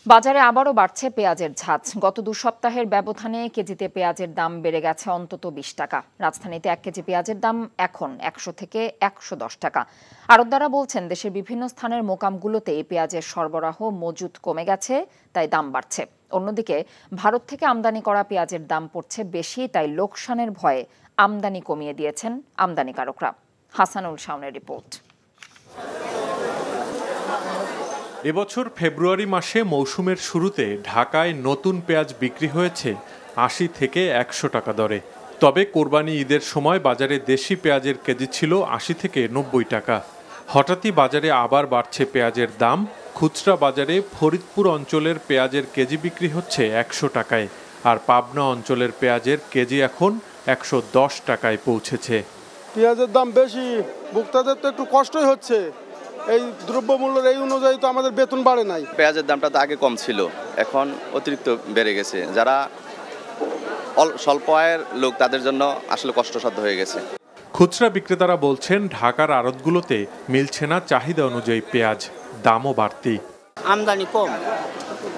বাজারে আবারও বাড়ছে পেঁয়াজের ঝাঁজ। গত 2 সপ্তাহের ব্যবধানে কেজিতে পেঁয়াজের দাম বেড়ে গেছে অন্তত 20 টাকা। রাজধানীতে 1 কেজি পেঁয়াজের দাম এখন 100 থেকে 110 টাকা। আড়তদাররা বলছেন, দেশের বিভিন্ন স্থানের মোকামগুলোতে পেঁয়াজের সরবরাহ মজুত কমে গেছে, তাই দাম বাড়ছে। অন্যদিকে ভারত থেকে আমদানি করা পেঁয়াজের দাম পড়ছে বেশি, তাই লোকসানের ভয়ে আমদানি কমিয়ে দিয়েছেন আমদানিকারকরা। হাসানুল শাওনের রিপোর্ট। এবছর ফেব্রুয়ারি মাসে মৌসুমের শুরুতে ঢাকায় নতুন পেঁয়াজ বিক্রি হয়েছে 80 থেকে 100 টাকা দরে। তবে কোরবানি ঈদের সময় বাজারে দেশি পেঁয়াজের কেজি ছিল 80 থেকে 90 টাকা। হঠাৎই বাজারে আবার বাড়ছে পেঁয়াজের দাম। খুচরা বাজারে ফরিদপুর অঞ্চলের পেঁয়াজের কেজি বিক্রি হচ্ছে 100 টাকায়, আর পাবনা অঞ্চলের পেঁয়াজের কেজি এখন 110 টাকায় পৌঁছেছে। পেঁয়াজের দাম বেশি, ভোক্তাদের তো একটু কষ্টই হচ্ছে। এই দ্রব্যমূল্যের এই অনুযায়ী তো আমাদের বেতন বাড়ে নাই। পেঁয়াজের দামটা তো আগে কম ছিল, এখন অতিরিক্ত বেড়ে গেছে। যারা স্বল্প আয়ের লোক তাদের জন্য আসলে কষ্টসাধ্য হয়ে গেছে। খুচরা বিক্রেতারা বলছেন, ঢাকার আড়তগুলোতে মিলছে না চাহিদা অনুযায়ী পেঁয়াজ, দামও বাড়তি। আমদানি কম,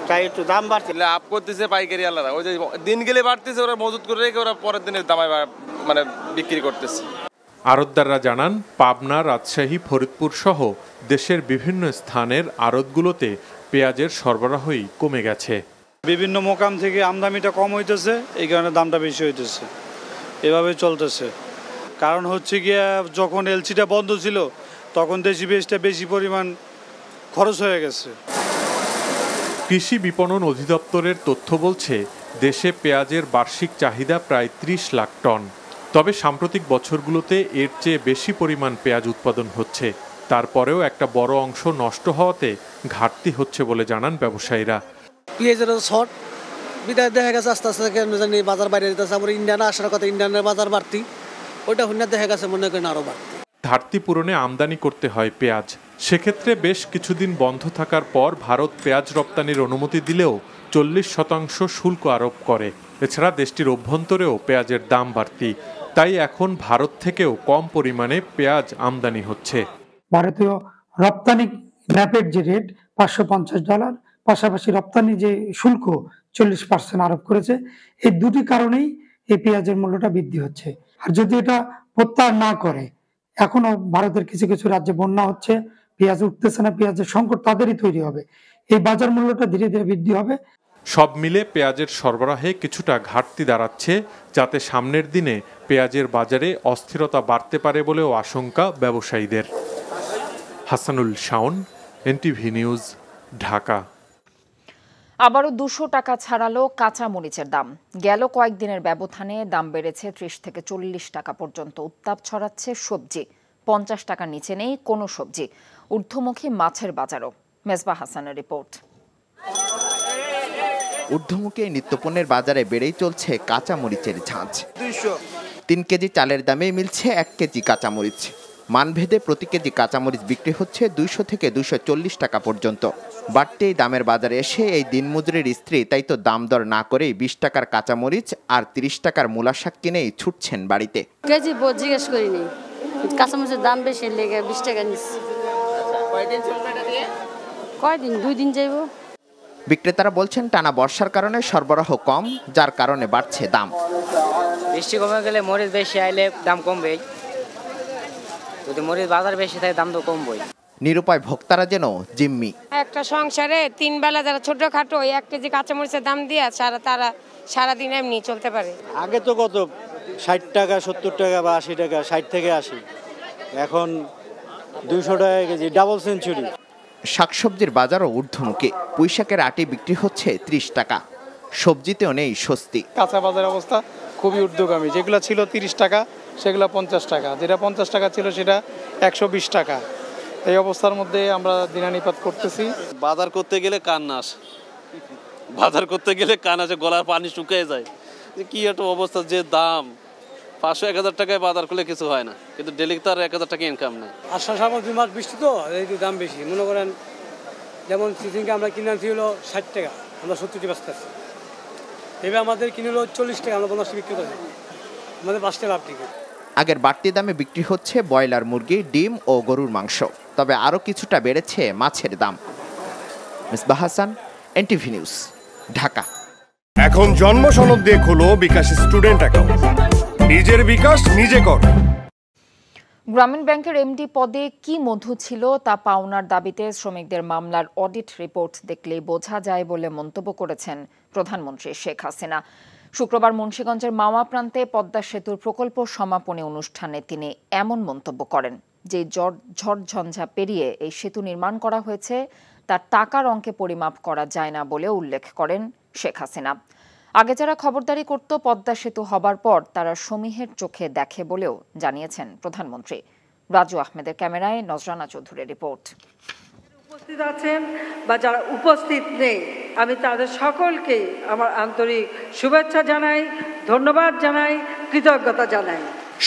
তাই একটু দাম বাড়ছে। লাভ করতেছে পাইকারি আলাদা, ওই যে দিন গেলে বাড়তেছে, ওরা মজুত করে রেখে ওরা পরের দিনের দামে মানে বিক্রি করতেছে। আড়তদাররা জানান, পাবনা, রাজশাহী, ফরিদপুর সহ দেশের বিভিন্ন স্থানের আড়তগুলোতে পেঁয়াজের সরবরাহই কমে গেছে। বিভিন্ন মোকাম থেকে আমদানিটা কম হইতেছে, এই কারণে দামটা বেশি হইতেছে। এভাবে চলতেছে। কারণ হচ্ছে গিয়া যখন এলসিটা বন্ধ ছিল তখন দেশি পেঁয়াজটা বেশি পরিমাণ খরচ হয়ে গেছে। কৃষি বিপণন অধিদপ্তরের তথ্য বলছে, দেশে পেঁয়াজের বার্ষিক চাহিদা প্রায় 30 লাখ টন। তবে সাম্প্রতিক বছরগুলোতে এর চেয়ে বেশি পরিমাণ পেঁয়াজ উৎপাদন হচ্ছে। তারপরেও একটা বড় অংশ নষ্ট হওয়াতে ঘাটতি হচ্ছে বলে জানান ব্যবসায়ীরা। পেঁয়াজের শর্ট বিদায় দেখা গেছে আস্তে আস্তে জানি বাজার বাইরে যেতেছে। আবার ইন্ডিয়ানে আসার কথা, ইন্ডিয়ানের বাজার বাড়তি, ওইটা হুন্না দেখা গেছে মনে করেন আরও বাড়তি। ঘাটতি পূরণে আমদানি করতে হয় পেঁয়াজ। সেক্ষেত্রে বেশ কিছুদিন বন্ধ থাকার পর ভারত পেঁয়াজ রপ্তানির অনুমতি দিলেও 40% শুল্ক আরোপ করে। এছাড়া দেশটির অভ্যন্তরেও পেঁয়াজের দাম বাড়তি, তাই এখন ভারত থেকেও কম পরিমাণে পেঁয়াজ আমদানি হচ্ছে। ভারতীয় রপ্তানি র্যাপেড যে রেট $550, পাশাপাশি রপ্তানি যে শুল্ক 40% আরোপ করেছে। এই দুটি কারণেই এই পেঁয়াজের মূল্যটা বৃদ্ধি হচ্ছে। আর যদি এটা প্রত্যাহার না করে, এখনো ভারতের কিছু কিছু রাজ্যে বন্যা হচ্ছে, পেঁয়াজ উঠতেছে না, পেঁয়াজের সংকট তাদেরই তৈরি হবে। এই বাজার মূল্যটা ধীরে ধীরে বৃদ্ধি হবে। সব মিলে পেঁয়াজের সরবরাহে কিছুটা ঘাটতি দাঁড়াচ্ছে, যাতে সামনের দিনে পেঁয়াজের বাজারে অস্থিরতা বাড়তে পারে বলেও আশঙ্কা ব্যবসায়ীদের। Hasanul Shaon, NTV news, Dhaka. আবারও 200 টাকা ছাড়ালো কাঁচা মরিচের দাম। গেল কয়েকদিনের ব্যবধানে দাম বেড়েছে 30 থেকে 40 টাকা পর্যন্ত। উত্তাপ ছড়াচ্ছে সবজি, 50 টাকার নিচে নেই কোনো সবজি। ঊর্ধ্বমুখী মাছের বাজারও। মেজবা হাসানের রিপোর্ট। ঊর্ধ্বমুখী নিত্যপণ্যের বাজারে বেড়েই চলছে কাঁচা মরিচের ঝাঁজ। 3 কেজি চালের দামে মিলছে 1 কেজি কাঁচামরিচ। মানভেদে প্রতি কেজি কাঁচামরিচ বিক্রি হচ্ছে 200 থেকে 240 টাকা পর্যন্ত। বাড়তি এই দামের বাজারে এসে এই দিনমজুরের স্ত্রী তাই তো দাম দর না করেই 20 টাকার কাঁচামরিচ আর 30 টাকার মূলা শাক কিনেই ছুটছেন বাড়িতে। কেজি জিজ্ঞেস করিনি, কাঁচামরিচের দাম বেশি লেগে 20 টাকা নিচ্ছে। কয়দিন? 2 দিন যাইব। বিক্রেতারা বলছেন, টানা বর্ষার কারণে সরবরাহ কম, যার কারণে বাড়ছে দাম। বৃষ্টি কমে গেলে মরিচ বেশি আইলে দাম কমবেই, যদি মরিচ বাজার বেশি থাকে দাম তো কমবেই। নিরুপায় ভোক্তারা যেন জিম্মি। একটা সংসারে 3 বেলা যারা ছোটখাটো 1 কেজি কাঁচামরিচের দাম দিয়ে তারা সারাদিন এমনি চলতে পারে। আগে তো কত 60 টাকা, 70 টাকা বা 80 টাকা, 60 থেকে 80, এখন 200 টাকা কেজি, ডাবল সেঞ্চুরি। শাকসবজির বাজারও ঊর্ধ্বমুখী। পুঁইশাকের আটি বিক্রি হচ্ছে 30 টাকা। সবজিতেও নেই স্বস্তি। কাঁচা বাজার অবস্থা খুবই ঊর্ধ্বগামী। যেগুলো ছিল 30 টাকা সেগুলো 50 টাকা, যেটা 50 টাকা ছিল সেটা 120 টাকা। এই অবস্থার মধ্যে আমরা দিনানিপাত করতেছি। বাজার করতে গেলে কান্না আসে, বাজার করতে গেলে কান আসে, গলার পানি শুকিয়ে যায়। যে কি একটা অবস্থা, যে দাম 500-1000 টাকায় বাজার করলে কিছু হয় না, কিন্তু ডেলি তো আর 1000 টাকা ইনকাম নেই। আষাঢ় শ্রাবণ মাস বৃষ্টি তো, এই দাম বেশি। মনে করেন যেমন চিচিঙ্গা আমরা কিনে আনছি হলো 60 টাকা, আমরা 70 টাকা বেচতে আছি। এবার আমাদের কিনে হলো 40 টাকা, আমরা 50 বিক্রি করছি, আমাদের 5 টাকা লাভ টিকে। আগের বাড়তি দামে বিক্রি হচ্ছে ব্রয়লার মুরগি, ডিম ও গরুর মাংস। তবে আরও কিছুটা বেড়েছে মাছের দাম। Misbah Hasan, NTV news, Dhaka. এখন জন্ম সনদ দিয়ে খোলো বিকাশ স্টুডেন্ট অ্যাকাউন্ট। নিজের বিকাশ নিজে কর। গ্রামীণ ব্যাংকের এমডি পদে কি মধু ছিল তা পাওনার দাবিতে শ্রমিকদের মামলার অডিট রিপোর্ট দেখলেই বোঝা যায় বলে মন্তব্য করেছেন প্রধানমন্ত্রী শেখ হাসিনা। শুক্রবার মুন্সিগঞ্জের মাওয়া প্রান্তে পদ্মা সেতুর প্রকল্প সমাপনী অনুষ্ঠানে তিনি এমন মন্তব্য করেন যে ঝড়ঝঞ্ঝা পেরিয়ে এই সেতু নির্মাণ করা হয়েছে তার টাকার অঙ্কে পরিমাপ করা যায় না বলে উল্লেখ করেন শেখ হাসিনা। আগে যারা খবরদারি করত পদ্মা সেতু হবার পর তারা সমীহের চোখে দেখে বলেও জানিয়েছেন প্রধানমন্ত্রী। রাজু আহমেদের ক্যামেরায় নজরানা চৌধুরীর রিপোর্ট। উপস্থিত আছেন বা যারা উপস্থিত নেই, আমি তাদের সকলকে আমার আন্তরিক শুভেচ্ছা জানাই, ধন্যবাদ জানাই, কৃতজ্ঞতা জানাই।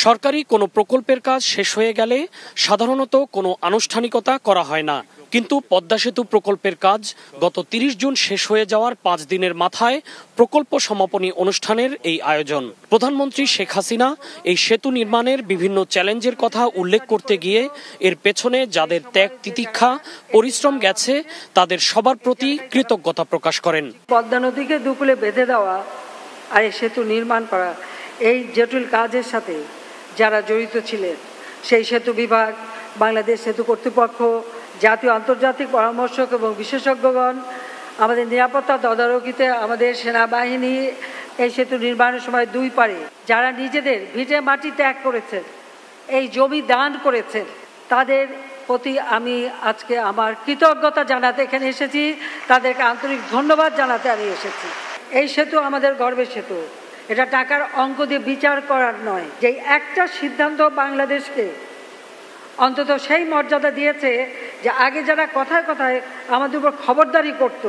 সরকারি কোনো প্রকল্পের কাজ শেষ হয়ে গেলে সাধারণত কোনো আনুষ্ঠানিকতা করা হয় না, কিন্তু পদ্মা সেতু প্রকল্পের কাজ গত ৩০ জুন শেষ হয়ে যাওয়ার ৫ দিনের মাথায় প্রকল্প সমাপনী অনুষ্ঠানের এই আয়োজন। প্রধানমন্ত্রী শেখ হাসিনা এই সেতু নির্মাণের বিভিন্ন চ্যালেঞ্জের কথা উল্লেখ করতে গিয়ে এর পেছনে যাদের ত্যাগ তিতিক্ষা পরিশ্রম গেছে তাদের সবার প্রতি কৃতজ্ঞতা প্রকাশ করেন। পদ্মা নদীকে দুকুলে বেঁধে দেওয়া আর এই সেতু নির্মাণ করা, এই জটিল কাজের সাথে যারা জড়িত ছিলেন সেই সেতু বিভাগ, বাংলাদেশ সেতু কর্তৃপক্ষ, জাতীয় আন্তর্জাতিক পরামর্শক এবং বিশেষজ্ঞগণ, আমাদের নিরাপত্তা তদারকিতে আমাদের সেনাবাহিনী, এই সেতু নির্মাণের সময় দুই পারে যারা নিজেদের ভিটে মাটি ত্যাগ করেছেন, এই জমি দান করেছেন, তাদের প্রতি আমি আজকে আমার কৃতজ্ঞতা জানাতে এখানে এসেছি, তাদেরকে আন্তরিক ধন্যবাদ জানাতে আমি এসেছি। এই সেতু আমাদের গর্বের সেতু, এটা টাকার অঙ্ক দিয়ে বিচার করার নয়। যে একটা সিদ্ধান্ত বাংলাদেশকে অন্তত সেই মর্যাদা দিয়েছে যে আগে যারা কথায় কথায় আমাদের উপর খবরদারি করত,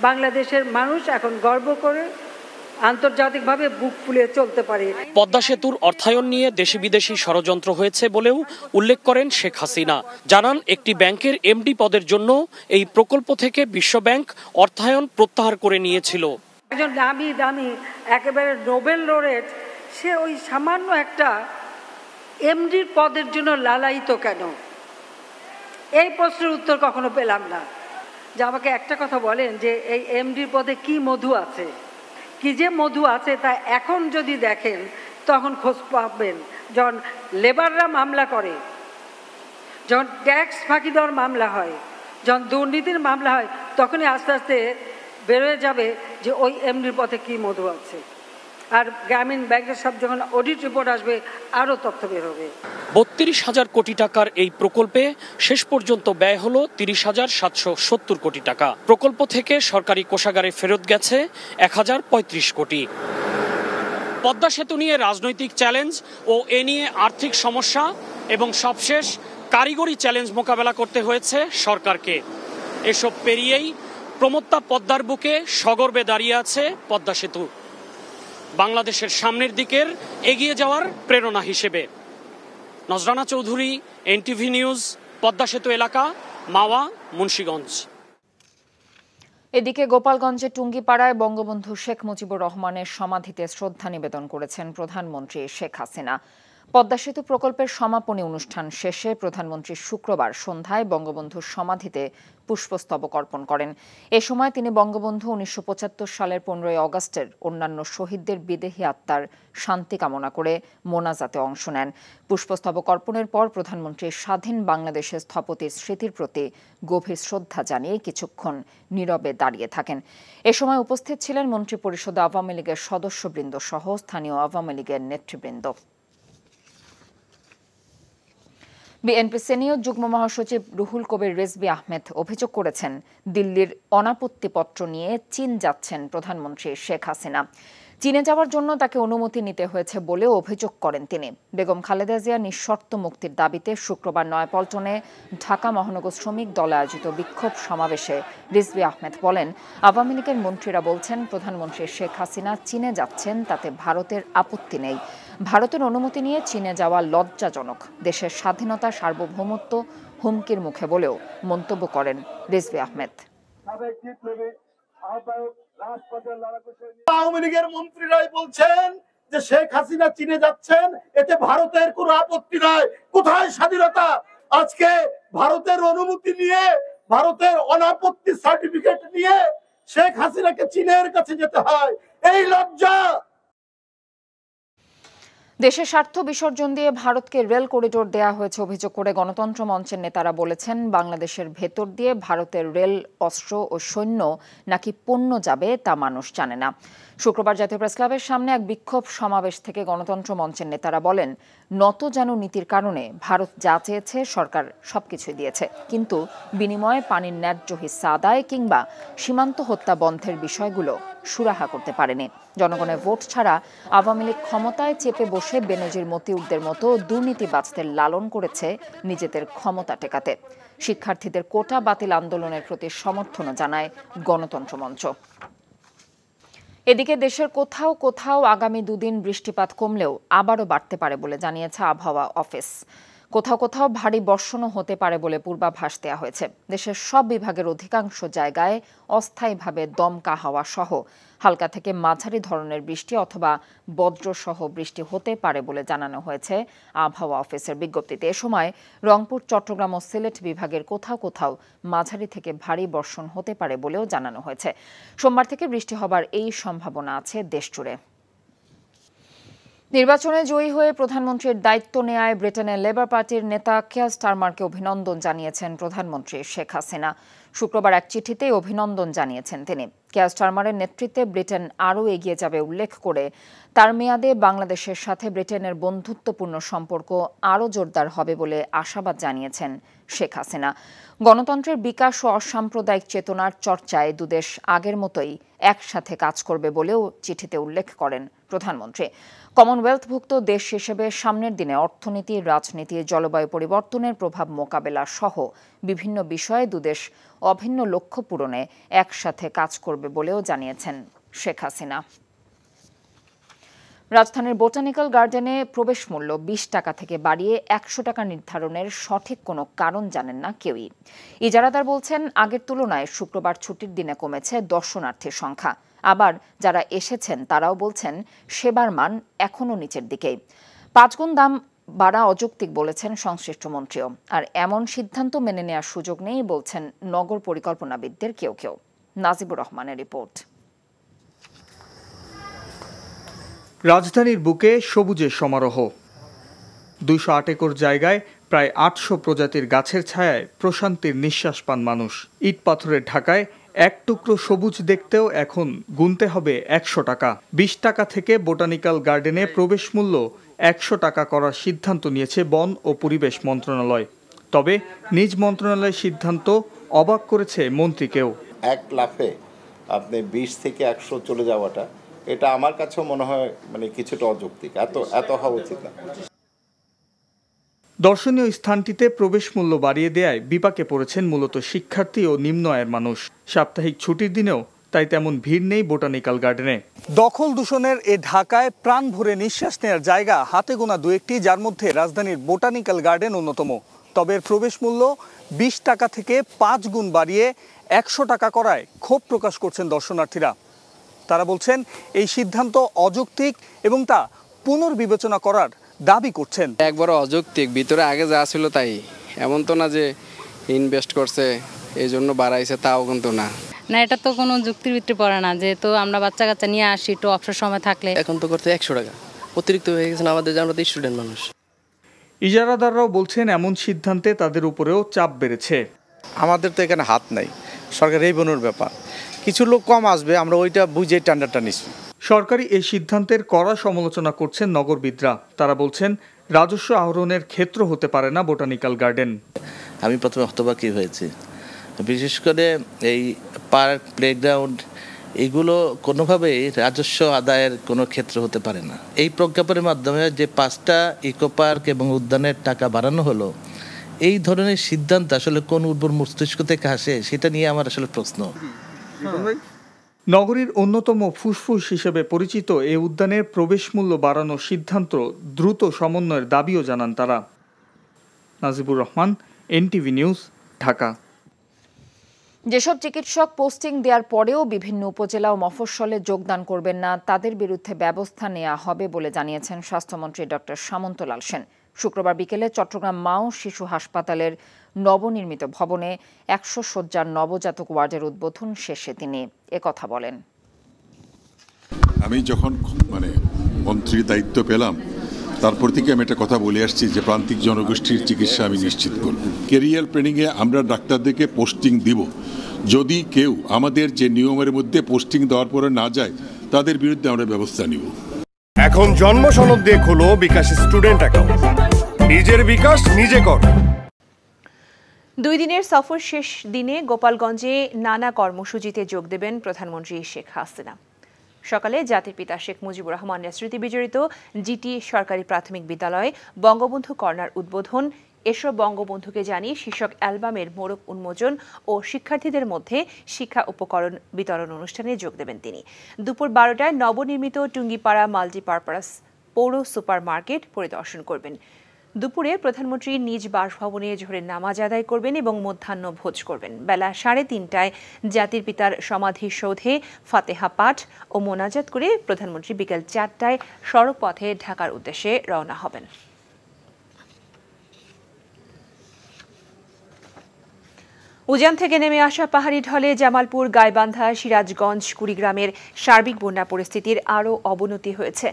বাংলাদেশের মানুষ এখন গর্ব করে আন্তর্জাতিকভাবে বুক ফুলিয়ে চলতে পারে। পদ্মা সেতুর অর্থায়ন নিয়ে দেশি বিদেশি ষড়যন্ত্র হয়েছে বলেও উল্লেখ করেন শেখ হাসিনা। জানান একটি ব্যাংকের এমডি পদের জন্য এই প্রকল্প থেকে বিশ্বব্যাংক অর্থায়ন প্রত্যাহার করে নিয়েছিল। একজন দামি দামি একেবারে নোবেল লরেট, সে ওই সামান্য একটা এমডির পদের জন্য লালায়িত কেন? এই প্রশ্নের উত্তর কখনো পেলাম না। যে আমাকে একটা কথা বলেন যে এই এমডির পদে কি মধু আছে, কি যে মধু আছে তা এখন যদি দেখেন তখন খোঁজ পাবেন। যখন লেবাররা মামলা করে, যখন ট্যাক্স ফাঁকি দেওয়ার মামলা হয়, যখন দুর্নীতির মামলা হয়, তখনই আস্তে আস্তে বেরোয় যাবে যে ওই এমডির পথে কি মধু আছে। আর গ্রামীণ ব্যাংকের সব যখন অডিট রিপোর্ট আসবে আরও তথ্য বের হবে। ৩২,০০০ কোটি টাকার এই প্রকল্পে শেষ পর্যন্ত ব্যয় হলো ৩০,৭৭০ কোটি টাকা। প্রকল্প থেকে সরকারি কোষাগারে ফেরত গেছে ১,০৩৫ কোটি। পদ্মা সেতু নিয়ে রাজনৈতিক চ্যালেঞ্জ ও এ নিয়ে আর্থিক সমস্যা এবং সবশেষ কারিগরি চ্যালেঞ্জ মোকাবেলা করতে হয়েছে সরকারকে। এসব পেরিয়েই প্রমত্তা পদ্মার বুকে সগর্বে দাঁড়িয়ে আছে পদ্মা সেতু, বাংলাদেশের সামনের দিকের এগিয়ে যাওয়ার প্রেরণা হিসেবে। নজরানা চৌধুরী, এনটিভি নিউজ, পদ্মা সেতু এলাকা, মাওয়া, মুন্সিগঞ্জ। এদিকে গোপালগঞ্জের টুঙ্গিপাড়ায় বঙ্গবন্ধু শেখ মুজিবুর রহমানের সমাধিতে শ্রদ্ধা নিবেদন করেছেন প্রধানমন্ত্রী শেখ হাসিনা। পদ্মা সেতু প্রকল্পের সমাপনী অনুষ্ঠান শেষে প্রধানমন্ত্রী শুক্রবার সন্ধ্যায় বঙ্গবন্ধুর সমাধিতে পুষ্পস্তবক অর্পণ করেন। এ সময় তিনি বঙ্গবন্ধু ১৯৭৫ সালের ১৫ই অগস্টের অন্যান্য শহীদদের বিদেহী আত্মার শান্তি কামনা করে মোনাজাতে অংশ নেন। পুষ্পস্তবক অর্পণের পর প্রধানমন্ত্রী স্বাধীন বাংলাদেশের স্থপতির স্মৃতির প্রতি গভীর শ্রদ্ধা জানিয়ে কিছুক্ষণ নীরবে দাঁড়িয়ে থাকেন। এ সময় উপস্থিত ছিলেন মন্ত্রিপরিষদ আওয়ামী লীগের সদস্যবৃন্দ সহ স্থানীয় আওয়ামী লীগের নেতৃবৃন্দ। বিএনপি সিনিয়র যুগ্ম মহাসচিব রুহুল কবির রিজভী আহমেদ অভিযোগ করেছেন, দিল্লির অনাপত্তিপত্র নিয়ে চীন যাচ্ছেন প্রধানমন্ত্রী শেখ হাসিনা। চীনে যাওয়ার জন্য তাকে অনুমতি নিতে হয়েছে বলেও অভিযোগ করেন তিনি। বেগম খালেদা জিয়া নিঃশর্ত মুক্তির দাবিতে শুক্রবার নয়াপল্টনে ঢাকা মহানগর শ্রমিক দল আয়োজিত বিক্ষোভ সমাবেশে রিজভী আহমেদ বলেন, আওয়ামী লীগের মন্ত্রীরা বলছেন প্রধানমন্ত্রী শেখ হাসিনা চীনে যাচ্ছেন, তাতে ভারতের আপত্তি নেই। ভারতের অনুমতি নিয়ে চীনে যাওয়া লজ্জাজনক, দেশের স্বাধীনতা সার্বভৌমত্ব হুমকির মুখে বলেও মন্তব্য করেন রিজভী আহমেদ। আওয়ামী লীগের মন্ত্রীরাই বলছেন যে শেখ হাসিনা চীনে যাচ্ছেন, এতে ভারতের কোনো আপত্তি নাই। কোথায় স্বাধীনতা? আজকে ভারতের অনুমতি নিয়ে, ভারতের অনাপত্তি সার্টিফিকেট নিয়ে শেখ হাসিনাকে চীনের কাছে যেতে হয়, এই লজ্জা। দেশের স্বার্থ বিসর্জন দিয়ে ভারতকে রেল করিডোর দেয়া হয়েছে অভিযোগ করে গণতন্ত্র মঞ্চের নেতারা বলেছেন, বাংলাদেশের ভেতর দিয়ে ভারতের রেল, অস্ত্র ও সৈন্য নাকি পণ্য যাবে তা মানুষ জানে না। শুক্রবার জাতীয় প্রেস ক্লাবের সামনে এক বিক্ষোভ সমাবেশ থেকে গণতন্ত্র মঞ্চের নেতারা বলেন, নতজানু নীতির কারণে ভারত যা চেয়েছে সরকার সবকিছুই দিয়েছে, কিন্তু বিনিময়ে পানির ন্যায্য হিস্সা আদায় কিংবা সীমান্ত হত্যা বন্ধের বিষয়গুলো সুরাহা করতে পারেনি। জনগণের ভোট ছাড়া আওয়ামী লীগ ক্ষমতায় চেপে বসে বেনজির মতিউরদের মতো দুর্নীতিবাজদের লালন করেছে নিজেদের ক্ষমতা টেকাতে। শিক্ষার্থীদের কোটা বাতিল আন্দোলনের প্রতি সমর্থনও জানায় গণতন্ত্র মঞ্চ। এদিকে দেশের কোথাও কোথাও আগামী দুদিন বৃষ্টিপাত কমলেও আবারও বাড়তে পারে বলে জানিয়েছে আবহাওয়া অফিস। কোথাও কোথাও ভারী বর্ষণও হতে পারে বলে পূর্বাভাস দেওয়া হয়েছে। দেশের সব বিভাগের অধিকাংশ জায়গায় অস্থায়ীভাবে দমকা হাওয়া সহ হালকা থেকে মাঝারি ধরনের বৃষ্টি অথবা বজ্রসহ বৃষ্টি হতে পারে বলে জানানো হয়েছে আবহাওয়া অফিসের বিজ্ঞপ্তিতে। এ সময় রংপুর, চট্টগ্রাম ও সিলেট বিভাগের কোথাও কোথাও মাঝারি থেকে ভারী বর্ষণ হতে পারে বলেও জানানো হয়েছে। সোমবার থেকে বৃষ্টি হবার এই সম্ভাবনা আছে দেশজুড়ে। নির্বাচনে জয়ী হয়ে প্রধানমন্ত্রীর দায়িত্ব নেয়ায় ব্রিটেনের লেবার পার্টির নেতা কিয়ার স্টারমারকে অভিনন্দন জানিয়েছেন প্রধানমন্ত্রী শেখ হাসিনা। শুক্রবার এক চিঠিতে অভিনন্দন জানিয়েছেন তিনি। কিয়ার স্টারমারের নেতৃত্বে ব্রিটেন আরও এগিয়ে যাবে উল্লেখ করে তার মেয়াদে বাংলাদেশের সাথে ব্রিটেনের বন্ধুত্বপূর্ণ সম্পর্ক আরও জোরদার হবে বলে আশাবাদ জানিয়েছেন শেখ হাসিনা। গণতন্ত্রের বিকাশ ও অসাম্প্রদায়িক চেতনার চর্চায় দুদেশ আগের মতোই একসাথে কাজ করবে বলেও চিঠিতে উল্লেখ করেন প্রধানমন্ত্রী। কমনওয়েলথভুক্ত দেশ হিসেবে সামনের দিনে অর্থনীতি, রাজনীতি, জলবায়ু পরিবর্তনের প্রভাব মোকাবেলা সহ বিভিন্ন বিষয়ে দুদেশ অভিন্ন লক্ষ্য পূরণে একসাথে কাজ করবে বলেও জানিয়েছেন শেখ হাসিনা। রাজধানীর বোটানিক্যাল গার্ডেনে প্রবেশ মূল্য ২০ টাকা থেকে বাড়িয়ে ১০০ টাকা নির্ধারণের সঠিক কোনো কারণ জানেন না কেউই। ইজারাদার বলছেন, আগের তুলনায় শুক্রবার ছুটির দিনে কমেছে দর্শনার্থীর সংখ্যা। আবার যারা এসেছেন তারাও বলছেন সেবার মান এখনও নিচের দিকেই। ৫ গুণ দাম বাড়া অযৌক্তিক বলেছেন সংশ্লিষ্ট মন্ত্রীও। আর এমন সিদ্ধান্ত মেনে নেওয়ার সুযোগ নেই বলছেন নগর পরিকল্পনাবিদদের কেউ কেউ। নাজিবুর রহমানের রিপোর্ট। রাজধানীর বুকে সবুজের সমারোহ। ২০৮ একর জায়গায় প্রায় ৮০০ প্রজাতির গাছের ছায়ায় প্রশান্তির নিঃশ্বাস পান মানুষ। ইট পাথরের ঢাকায় এক টুকরো সবুজ দেখতেও এখন গুনতে হবে ১০০ টাকা। ২০ টাকা থেকে বোটানিক্যাল গার্ডেনে প্রবেশ মূল্য ১০০ টাকা করার সিদ্ধান্ত নিয়েছে বন ও পরিবেশ মন্ত্রণালয়। তবে নিজ মন্ত্রণালয়ের সিদ্ধান্ত অবাক করেছে মন্ত্রীকেও। এক লাফে আপনি ২০ থেকে ১০০ চলে যাওয়াটা, এটা আমার কাছেও মনে হয় কিছুটা অযৌক্তিক। এত হওয়া উচিত না। দর্শনীয় স্থানটিতে প্রবেশ মূল্য বাড়িয়ে দেয়ায় বিপাকে পড়েছেন মূলত শিক্ষার্থী ও নিম্ন আয়ের মানুষ। সাপ্তাহিক ছুটির দিনেও তাই তেমন ভিড় নেই বোটানিক্যাল গার্ডেনে। দখল দূষণের এ ঢাকায় প্রাণ ভরে নিঃশ্বাস নেওয়ার জায়গা হাতে গোনা দু একটি, যার মধ্যে রাজধানীর বোটানিক্যাল গার্ডেন অন্যতম। তবে এর প্রবেশ মূল্য ২০ টাকা থেকে ৫ গুণ বাড়িয়ে ১০০ টাকা করায় ক্ষোভ প্রকাশ করছেন দর্শনার্থীরা। তারা বলছেন এই সিদ্ধান্ত অযৌক্তিক এবং তা পুনর্বিবেচনা করার দাবি করছেন। একবার অযৌক্তিক, ভিতরে আগে যা ছিল তাই, এমন তো না যে ইনভেস্ট করছে এই জন্য বাড়াইছে, তাও কিন্তু না। না, এটা তো কোনো যুক্তির ভিত্তি পড়ে না, যেহেতু আমরা বাচ্চা কাচ্চা নিয়ে আসি একটু অবসর সময় থাকলে। এখন তো করতে ১০০ টাকা অতিরিক্ত হয়ে গেছে আমাদের, আমরা তো স্টুডেন্ট মানুষ। ইজারাদাররাও বলছেন এমন সিদ্ধান্তে তাদের উপরেও চাপ বেড়েছে। আমাদের তো এখানে হাত নাই, সরকার রেভিনিউর ব্যাপার, কিছু লোক কম আসবে, আমরা ওইটা বুঝে টেন্ডারটা নিচ্ছি। সরকারি এই সিদ্ধান্তের কড়া সমালোচনা করছেন নগরবিদরা। তারা বলছেন রাজস্ব আহরণের ক্ষেত্র হতে পারে না বোটানিক্যাল গার্ডেন। আমি প্রথমে হতবাকই হয়েছি, বিশেষ করে এই পার্ক, প্লেগ্রাউন্ড, এগুলো কোনোভাবেই রাজস্ব আদায়ের কোনো ক্ষেত্র হতে পারে না। এই প্রজ্ঞাপনের মাধ্যমে যে 5টা ইকো পার্ক এবং উদ্যানের টাকা বাড়ানো হলো, এই ধরনের সিদ্ধান্ত আসলে কোন উর্বর মস্তিষ্ক থেকে আসে সেটা নিয়ে আমার আসলে প্রশ্ন। নগরীর অন্যতম ফুসফুস হিসেবে পরিচিত এই উদ্যানের প্রবেশ মূল্য বাড়ানোর সিদ্ধান্ত দ্রুত সমন্বয়ের দাবিও জানান তারা। Najibur Rahman, NTV news, Dhaka. যেসব চিকিৎসক পোস্টিং দেওয়ার পরেও বিভিন্ন উপজেলা ও মফস্বলে যোগদান করবেন না, তাদের বিরুদ্ধে ব্যবস্থা নেওয়া হবে বলে জানিয়েছেন স্বাস্থ্যমন্ত্রী ডক্টর সামন্তলাল সেন। শুক্রবার বিকেলে চট্টগ্রাম মা ও শিশু হাসপাতালের নবনির্মিত ভবনে ১০০ শয্যার নবজাতক ওয়ার্ডের উদ্বোধন শেষে তিনি একথা বলেন। আমি যখন মন্ত্রীর দায়িত্ব পেলাম তারপর থেকে আমি একটা কথা বলে আসছি যে প্রান্তিক জনগোষ্ঠীর চিকিৎসা আমি নিশ্চিত করব। ক্যারিয়ার ট্রেনিংয়ে আমরা ডাক্তারদেরকে পোস্টিং দিব। যদি কেউ আমাদের যে নিয়মের মধ্যে পোস্টিং দেওয়ার পরে না যায় তাদের বিরুদ্ধে আমরা ব্যবস্থা নিব। এখন জন্ম সনদ দিয়ে খোলো বিকাশ স্টুডেন্ট অ্যাকাউন্ট। নিজের বিকাশ নিজে কর। 2 দিনের সফর শেষ দিনে গোপালগঞ্জে নানা কর্মসূচিতে যোগ দেবেন প্রধানমন্ত্রী শেখ হাসিনা। সকালে জাতির পিতা শেখ মুজিবুর রহমানের স্মৃতি বিজড়িত জিটি সরকারি প্রাথমিক বিদ্যালয়ে বঙ্গবন্ধু কর্নার উদ্বোধন, এসব বঙ্গবন্ধুকে জানিয়ে শীর্ষক অ্যালবামের মোড়ক উন্মোচন ও শিক্ষার্থীদের মধ্যে শিক্ষা উপকরণ বিতরণ অনুষ্ঠানে যোগ দেবেন তিনি। দুপুর 12টায় নবনির্মিত টুঙ্গিপাড়া মাল্টিপারপাস পৌর সুপার মার্কেট পরিদর্শন করবেন। দুপুরে প্রধানমন্ত্রী নিজ বাসভবনে জোহরের নামাজ আদায় করবেন এবং মধ্যাহ্ন ভোজ করবেন। বেলা 3:30টায় জাতির পিতার সমাধিসৌধে ফাতেহা পাঠ ও মোনাজাত করে প্রধানমন্ত্রী বিকেল 4টায় সড়ক পথে ঢাকার উদ্দেশ্যে রওনা হবেন। উজান থেকে নেমে আসা পাহাড়ি ঢলে জামালপুর, গাইবান্ধা, সিরাজগঞ্জ, কুড়িগ্রামের সার্বিক বন্যা পরিস্থিতির আরও অবনতি হয়েছে।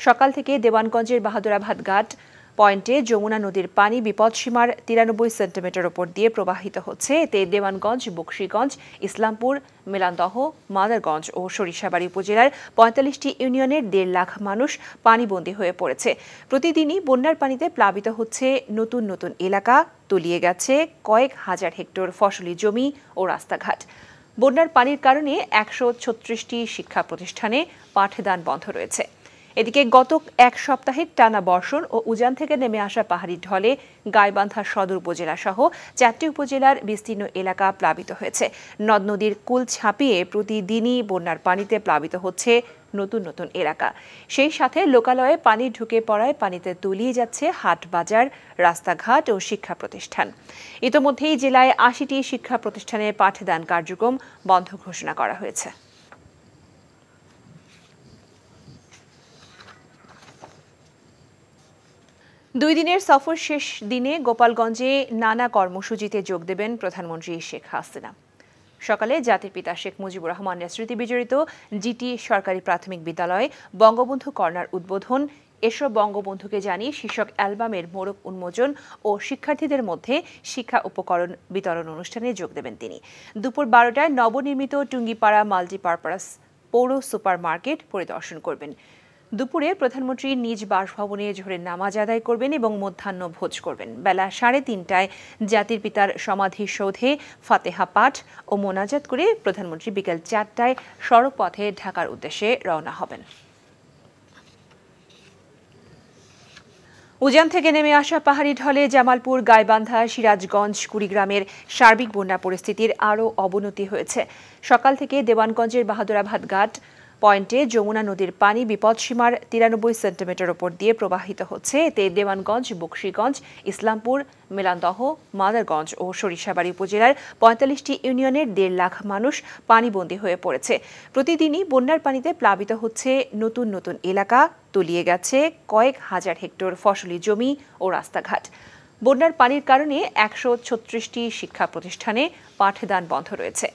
সকাল থেকে দেওয়ানগঞ্জের বাহাদুরাবাদ ঘাট পয়েন্টে যমুনা নদীর পানি বিপদসীমার 93 সেন্টিমিটার ওপর দিয়ে প্রবাহিত হচ্ছে। এতে দেওয়ানগঞ্জ, বকশীগঞ্জ, ইসলামপুর, মেলান্দহ, মাদারগঞ্জ ও সরিষাবাড়ী উপজেলার 45টি ইউনিয়নের 1.5 লাখ মানুষ পানিবন্দী হয়ে পড়েছে। প্রতিদিনই বন্যার পানিতে প্লাবিত হচ্ছে নতুন নতুন এলাকা, তলিয়ে গেছে কয়েক হাজার হেক্টর ফসলি জমি ও রাস্তাঘাট। বন্যার পানির কারণে 136টি শিক্ষা প্রতিষ্ঠানে পাঠদান বন্ধ রয়েছে। এদিকে গত এক সপ্তাহের টানা বর্ষণ ও উজান থেকে নেমে আসা পাহাড়ি ঢলে গাইবান্ধা সদর উপজেলা সহ 4টি উপজেলার বিস্তীর্ণ এলাকা প্লাবিত হয়েছে। নদ নদীর কুল ছাপিয়ে প্রতিদিনই বন্যার পানিতে প্লাবিত হচ্ছে নতুন নতুন এলাকা। সেই সাথে লোকালয়ে পানি ঢুকে পড়ায় পানিতে তলিয়ে যাচ্ছে হাট বাজার, রাস্তাঘাট ও শিক্ষা প্রতিষ্ঠান। ইতোমধ্যেই জেলায় 80টি শিক্ষা প্রতিষ্ঠানে পাঠদান কার্যক্রম বন্ধ ঘোষণা করা হয়েছে। দুই দিনের সফর শেষ দিনে গোপালগঞ্জে নানা কর্মসূচিতে যোগ দেবেন প্রধানমন্ত্রী শেখ হাসিনা। সকালে জাতির পিতা শেখ মুজিবুর রহমানের স্মৃতি বিজড়িত জিটি সরকারি প্রাথমিক বিদ্যালয়ে বঙ্গবন্ধু কর্নার উদ্বোধন, এসব বঙ্গবন্ধুকে জানিয়ে শীর্ষক অ্যালবামের মোড়ক উন্মোচন ও শিক্ষার্থীদের মধ্যে শিক্ষা উপকরণ বিতরণ অনুষ্ঠানে যোগ দেবেন তিনি। দুপুর 12টায় নবনির্মিত টুঙ্গিপাড়া মাল্টিপারপাস পৌর সুপার মার্কেট পরিদর্শন করবেন। দুপুরে প্রধানমন্ত্রী নিজ বাসভবনে জোহরের নামাজ আদায় করবেন এবং মধ্যাহ্ন ভোজ করবেন। বেলা 3:30টায় জাতির পিতার সমাধিসৌধে ফাতেহা পাঠ ও মোনাজাত করে প্রধানমন্ত্রী বিকেল 4টায় সড়ক পথে ঢাকার উদ্দেশ্যে রওনা হবেন। উজান থেকে নেমে আসা পাহাড়ি ঢলে জামালপুর, গাইবান্ধা, সিরাজগঞ্জ, কুড়িগ্রামের সার্বিক বন্যা পরিস্থিতির আরও অবনতি হয়েছে। সকাল থেকে দেওয়ানগঞ্জের বাহাদুরাবাদ ঘাট পয়েন্টে যমুনা নদীর পানি বিপদসীমার 93 সেন্টিমিটার ওপর দিয়ে প্রবাহিত হচ্ছে। এতে দেওয়ানগঞ্জ, বকশীগঞ্জ, ইসলামপুর, মেলান্দহ, মাদারগঞ্জ ও সরিষাবাড়ী উপজেলার 45টি ইউনিয়নের 1.5 লাখ মানুষ পানিবন্দী হয়ে পড়েছে। প্রতিদিনই বন্যার পানিতে প্লাবিত হচ্ছে নতুন নতুন এলাকা, তলিয়ে গেছে কয়েক হাজার হেক্টর ফসলি জমি ও রাস্তাঘাট। বন্যার পানির কারণে 136টি শিক্ষা প্রতিষ্ঠানে পাঠদান বন্ধ রয়েছে।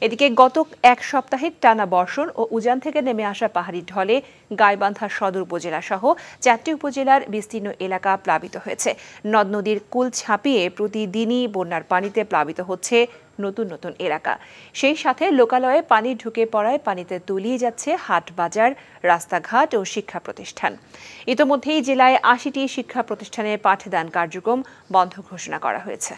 এদিকে গত এক সপ্তাহের টানা বর্ষণ ও উজান থেকে নেমে আসা পাহাড়ি ঢলে গাইবান্ধা সদর উপজেলা সহ 4টি উপজেলার বিস্তীর্ণ এলাকা প্লাবিত হয়েছে। নদ নদীর কুল ছাপিয়ে প্রতিদিনই বন্যার পানিতে প্লাবিত হচ্ছে নতুন নতুন এলাকা। সেই সাথে লোকালয়ে পানি ঢুকে পড়ায় পানিতে তলিয়ে যাচ্ছে হাট বাজার, রাস্তাঘাট ও শিক্ষা প্রতিষ্ঠান। ইতোমধ্যেই জেলায় 80টি শিক্ষা প্রতিষ্ঠানে পাঠদান কার্যক্রম বন্ধ ঘোষণা করা হয়েছে।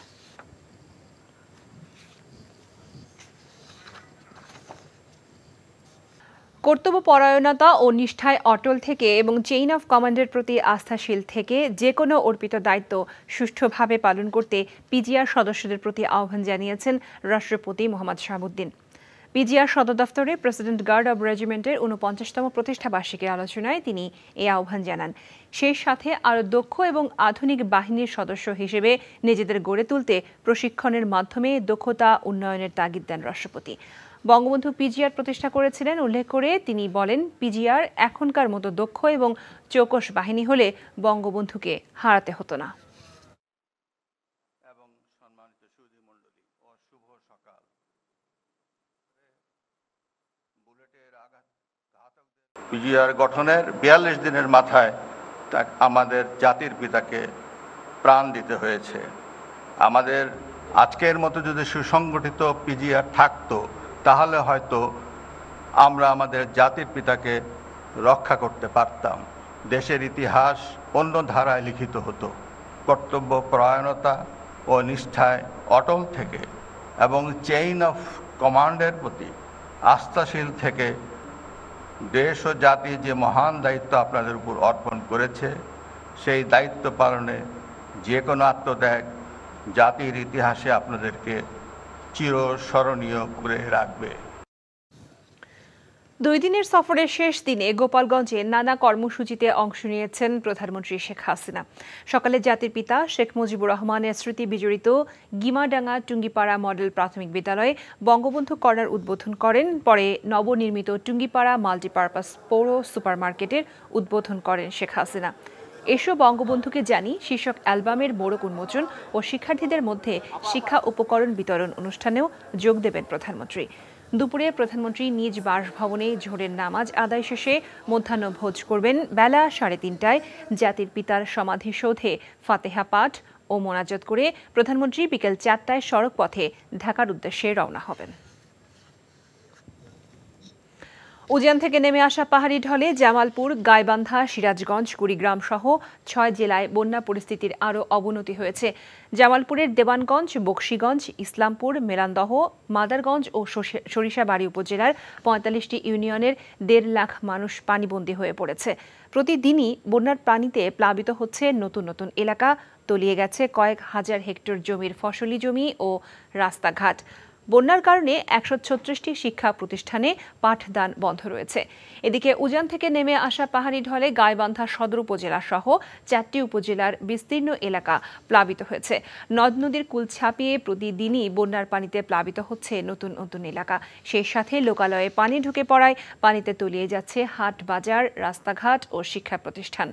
কর্তব্যপরায়ণতা ও নিষ্ঠায় অটল থেকে এবং চেইন অফ কমান্ডের প্রতি আস্থাশীল থেকে যে কোনো অর্পিত দায়িত্ব সুষ্ঠুভাবে পালন করতে পিজিআর সদস্যদের প্রতি আহ্বান জানিয়েছেন রাষ্ট্রপতি মোহাম্মদ শাহাবুদ্দিন। পিজিআর সদর দফতরে প্রেসিডেন্ট গার্ড অব রেজিমেন্টের 49তম প্রতিষ্ঠাবার্ষিকী আলোচনায় তিনি এই আহ্বান জানান। সেই সাথে আরও দক্ষ এবং আধুনিক বাহিনীর সদস্য হিসেবে নিজেদের গড়ে তুলতে প্রশিক্ষণের মাধ্যমে দক্ষতা উন্নয়নের তাগিদ দেন রাষ্ট্রপতি। বঙ্গবন্ধু পিজিআর প্রতিষ্ঠা করেছিলেন উল্লেখ করে তিনি বলেন, পিজিআর এখনকার মতো দক্ষ এবং চৌকস বাহিনী হলে বঙ্গবন্ধুকে হারাতে হতো না। পিজিআর গঠনের ৪২ দিনের মাথায় আমাদের জাতির পিতাকে প্রাণ দিতে হয়েছে। আমাদের আজকের মতো যদি সুসংগঠিত পিজিআর থাকতো তাহলে হয়তো আমরা আমাদের জাতির পিতাকে রক্ষা করতে পারতাম। দেশের ইতিহাস অন্য ধারায় লিখিত হতো। কর্তব্য পরায়ণতা ও নিষ্ঠায় অটল থেকে এবং চেইন অফ কমান্ডের প্রতি আস্থাশীল থেকে দেশ ও জাতি যে মহান দায়িত্ব আপনাদের উপর অর্পণ করেছে, সেই দায়িত্ব পালনে যে কোনো আত্মত্যাগ জাতির ইতিহাসে আপনাদেরকে চিরস্মরণীয় করে রাখবে। 2 দিনের সফরের শেষ দিনে গোপালগঞ্জে নানা কর্মসূচিতে অংশ নিয়েছেন প্রধানমন্ত্রী শেখ হাসিনা। সকালে জাতির পিতা শেখ মুজিবুর রহমানের স্মৃতি বিজড়িত গিমাডাঙ্গা টুঙ্গিপাড়া মডেল প্রাথমিক বিদ্যালয়ে বঙ্গবন্ধু কর্নার উদ্বোধন করেন। পরে নবনির্মিত টুঙ্গিপাড়া মাল্টিপারপাস পৌর সুপারমার্কেটের উদ্বোধন করেন শেখ হাসিনা। এসো বঙ্গবন্ধুকে জানি শীর্ষক অ্যালবামের মোড়ক উন্মোচন ও শিক্ষার্থীদের মধ্যে শিক্ষা উপকরণ বিতরণ অনুষ্ঠানেও যোগ দেবেন প্রধানমন্ত্রী। দুপুরে প্রধানমন্ত্রী নিজ বাসভবনে জোহরের নামাজ আদায় শেষে মধ্যাহ্নভোজ করবেন। বেলা 3:30টায় জাতির পিতার সমাধিসৌধে ফাতেহা পাঠ ও মোনাজাত করে প্রধানমন্ত্রী বিকেল 4টায় সড়ক পথে ঢাকার উদ্দেশ্যে রওনা হবেন। উজান থেকে নেমে আসা পাহাড়ি ঢলে জামালপুর, গাইবান্ধা, সিরাজগঞ্জ, কুড়িগ্রাম সহ 6 জেলায় বন্যা পরিস্থিতির আরও অবনতি হয়েছে। জামালপুরের দেওয়ানগঞ্জ, বকশীগঞ্জ, ইসলামপুর, মেলান্দহ, মাদারগঞ্জ ও সরিষাবাড়ী উপজেলার 45টি ইউনিয়নের 1.5 লাখ মানুষ পানিবন্দী হয়ে পড়েছে। প্রতিদিনই বন্যার পানিতে প্লাবিত হচ্ছে নতুন নতুন এলাকা, তলিয়ে গেছে কয়েক হাজার হেক্টর জমির ফসলি জমি ও রাস্তাঘাট। বন্যার কারণে 136টি শিক্ষা প্রতিষ্ঠানে পাঠদান বন্ধ রয়েছে। এদিকে উজান থেকে নেমে আসা পাহাড়ি ঢলে গাইবান্ধা সদর উপজেলা সহ 4টি উপজেলার বিস্তীর্ণ এলাকা প্লাবিত হয়েছে। নদ নদীর কুল ছাপিয়ে প্রতিদিনই বন্যার পানিতে প্লাবিত হচ্ছে নতুন নতুন এলাকা। সেই সাথে লোকালয়ে পানি ঢুকে পড়ায় পানিতে তলিয়ে যাচ্ছে হাট বাজার, রাস্তাঘাট ও শিক্ষা প্রতিষ্ঠান।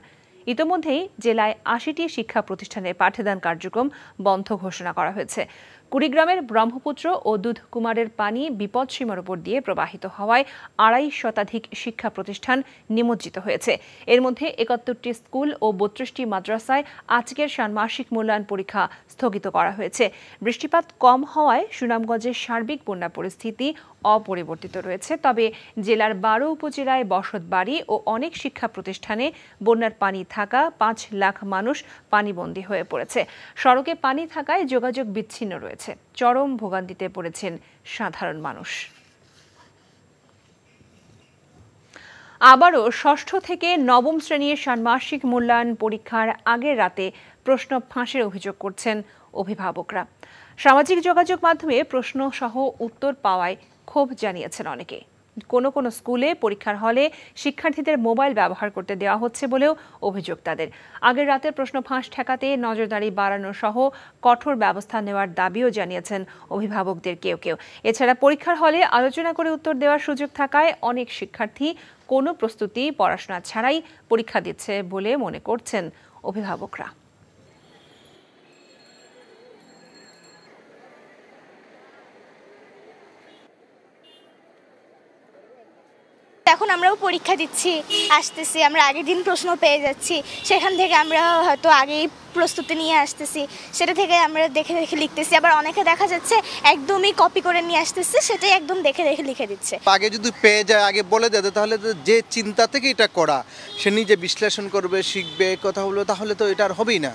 ইতোমধ্যেই জেলায় 80টি শিক্ষা প্রতিষ্ঠানের পাঠদান কার্যক্রম বন্ধ ঘোষণা করা হয়েছে। কুড়িগ্রামের ব্রহ্মপুত্র ও দুধকুমারের পানি বিপদসীমার উপর দিয়ে প্রবাহিত হওয়ায় 2.5 শতাধিক শিক্ষা প্রতিষ্ঠান নিমজ্জিত হয়েছে। এর মধ্যে 71টি স্কুল ও 32টি মাদ্রাসায় আজকের ষান্মাসিক মূল্যায়ন পরীক্ষা স্থগিত করা হয়েছে। বৃষ্টিপাত কম হওয়ায় সুনামগঞ্জের সার্বিক বন্যা পরিস্থিতি অপরিবর্তিত রয়েছে। তবে জেলার 12 উপজেলায় বসতবাড়ি ও অনেক শিক্ষা প্রতিষ্ঠানে বন্যার পানি থাকা 5 লাখ মানুষ পানিবন্দী হয়ে পড়েছে। সড়কে পানি থাকায় যোগাযোগ বিচ্ছিন্ন রয়েছে। চরম ভোগান্তিতে পড়েছেন সাধারণ মানুষ। আবারও ষষ্ঠ থেকে নবম শ্রেণীর ষান্মাসিক মূল্যায়ন পরীক্ষার আগের রাতে প্রশ্ন ফাঁসের অভিযোগ করছেন অভিভাবকরা। সামাজিক যোগাযোগ মাধ্যমে প্রশ্ন সহ উত্তর পাওয়ায় ক্ষোভ জানিয়েছেন অনেকে। কোনো কোনো স্কুলে পরীক্ষার হলে শিক্ষার্থীদের মোবাইল ব্যবহার করতে দেওয়া হচ্ছে বলেও অভিযোগ তাদের। আগের রাতের প্রশ্ন ফাঁস ঠেকাতে নজরদারি বাড়ানো সহ কঠোর ব্যবস্থা নেওয়ার দাবিও জানিয়েছেন অভিভাবকদের কেউ কেউ। এছাড়া পরীক্ষার হলে আলোচনা করে উত্তর দেওয়ার সুযোগ থাকায় অনেক শিক্ষার্থী কোনো প্রস্তুতি পড়াশোনা ছাড়াই পরীক্ষা দিচ্ছে বলে মনে করছেন অভিভাবকরা। এখন আমরাও পরীক্ষা দিচ্ছি, আসতেছি, আমরা আগের দিন প্রশ্ন পেয়ে যাচ্ছি, সেখান থেকে আমরা হয়তো আগেই প্রস্তুতি নিয়ে আসতেছি, সেটা থেকে আমরা দেখে দেখে লিখতেছি। আবার অনেকে দেখা যাচ্ছে একদমই কপি করে নিয়ে আসতেছে, সেটাই একদম দেখে দেখে লিখে দিচ্ছে। আগে যদি পেয়ে যায়, আগে বলে দেয়, তাহলে যে চিন্তা থেকে এটা করা, সে নিজে বিশ্লেষণ করবে, শিখবে, কথা বলবে, তাহলে তো এটা আর হবেই না।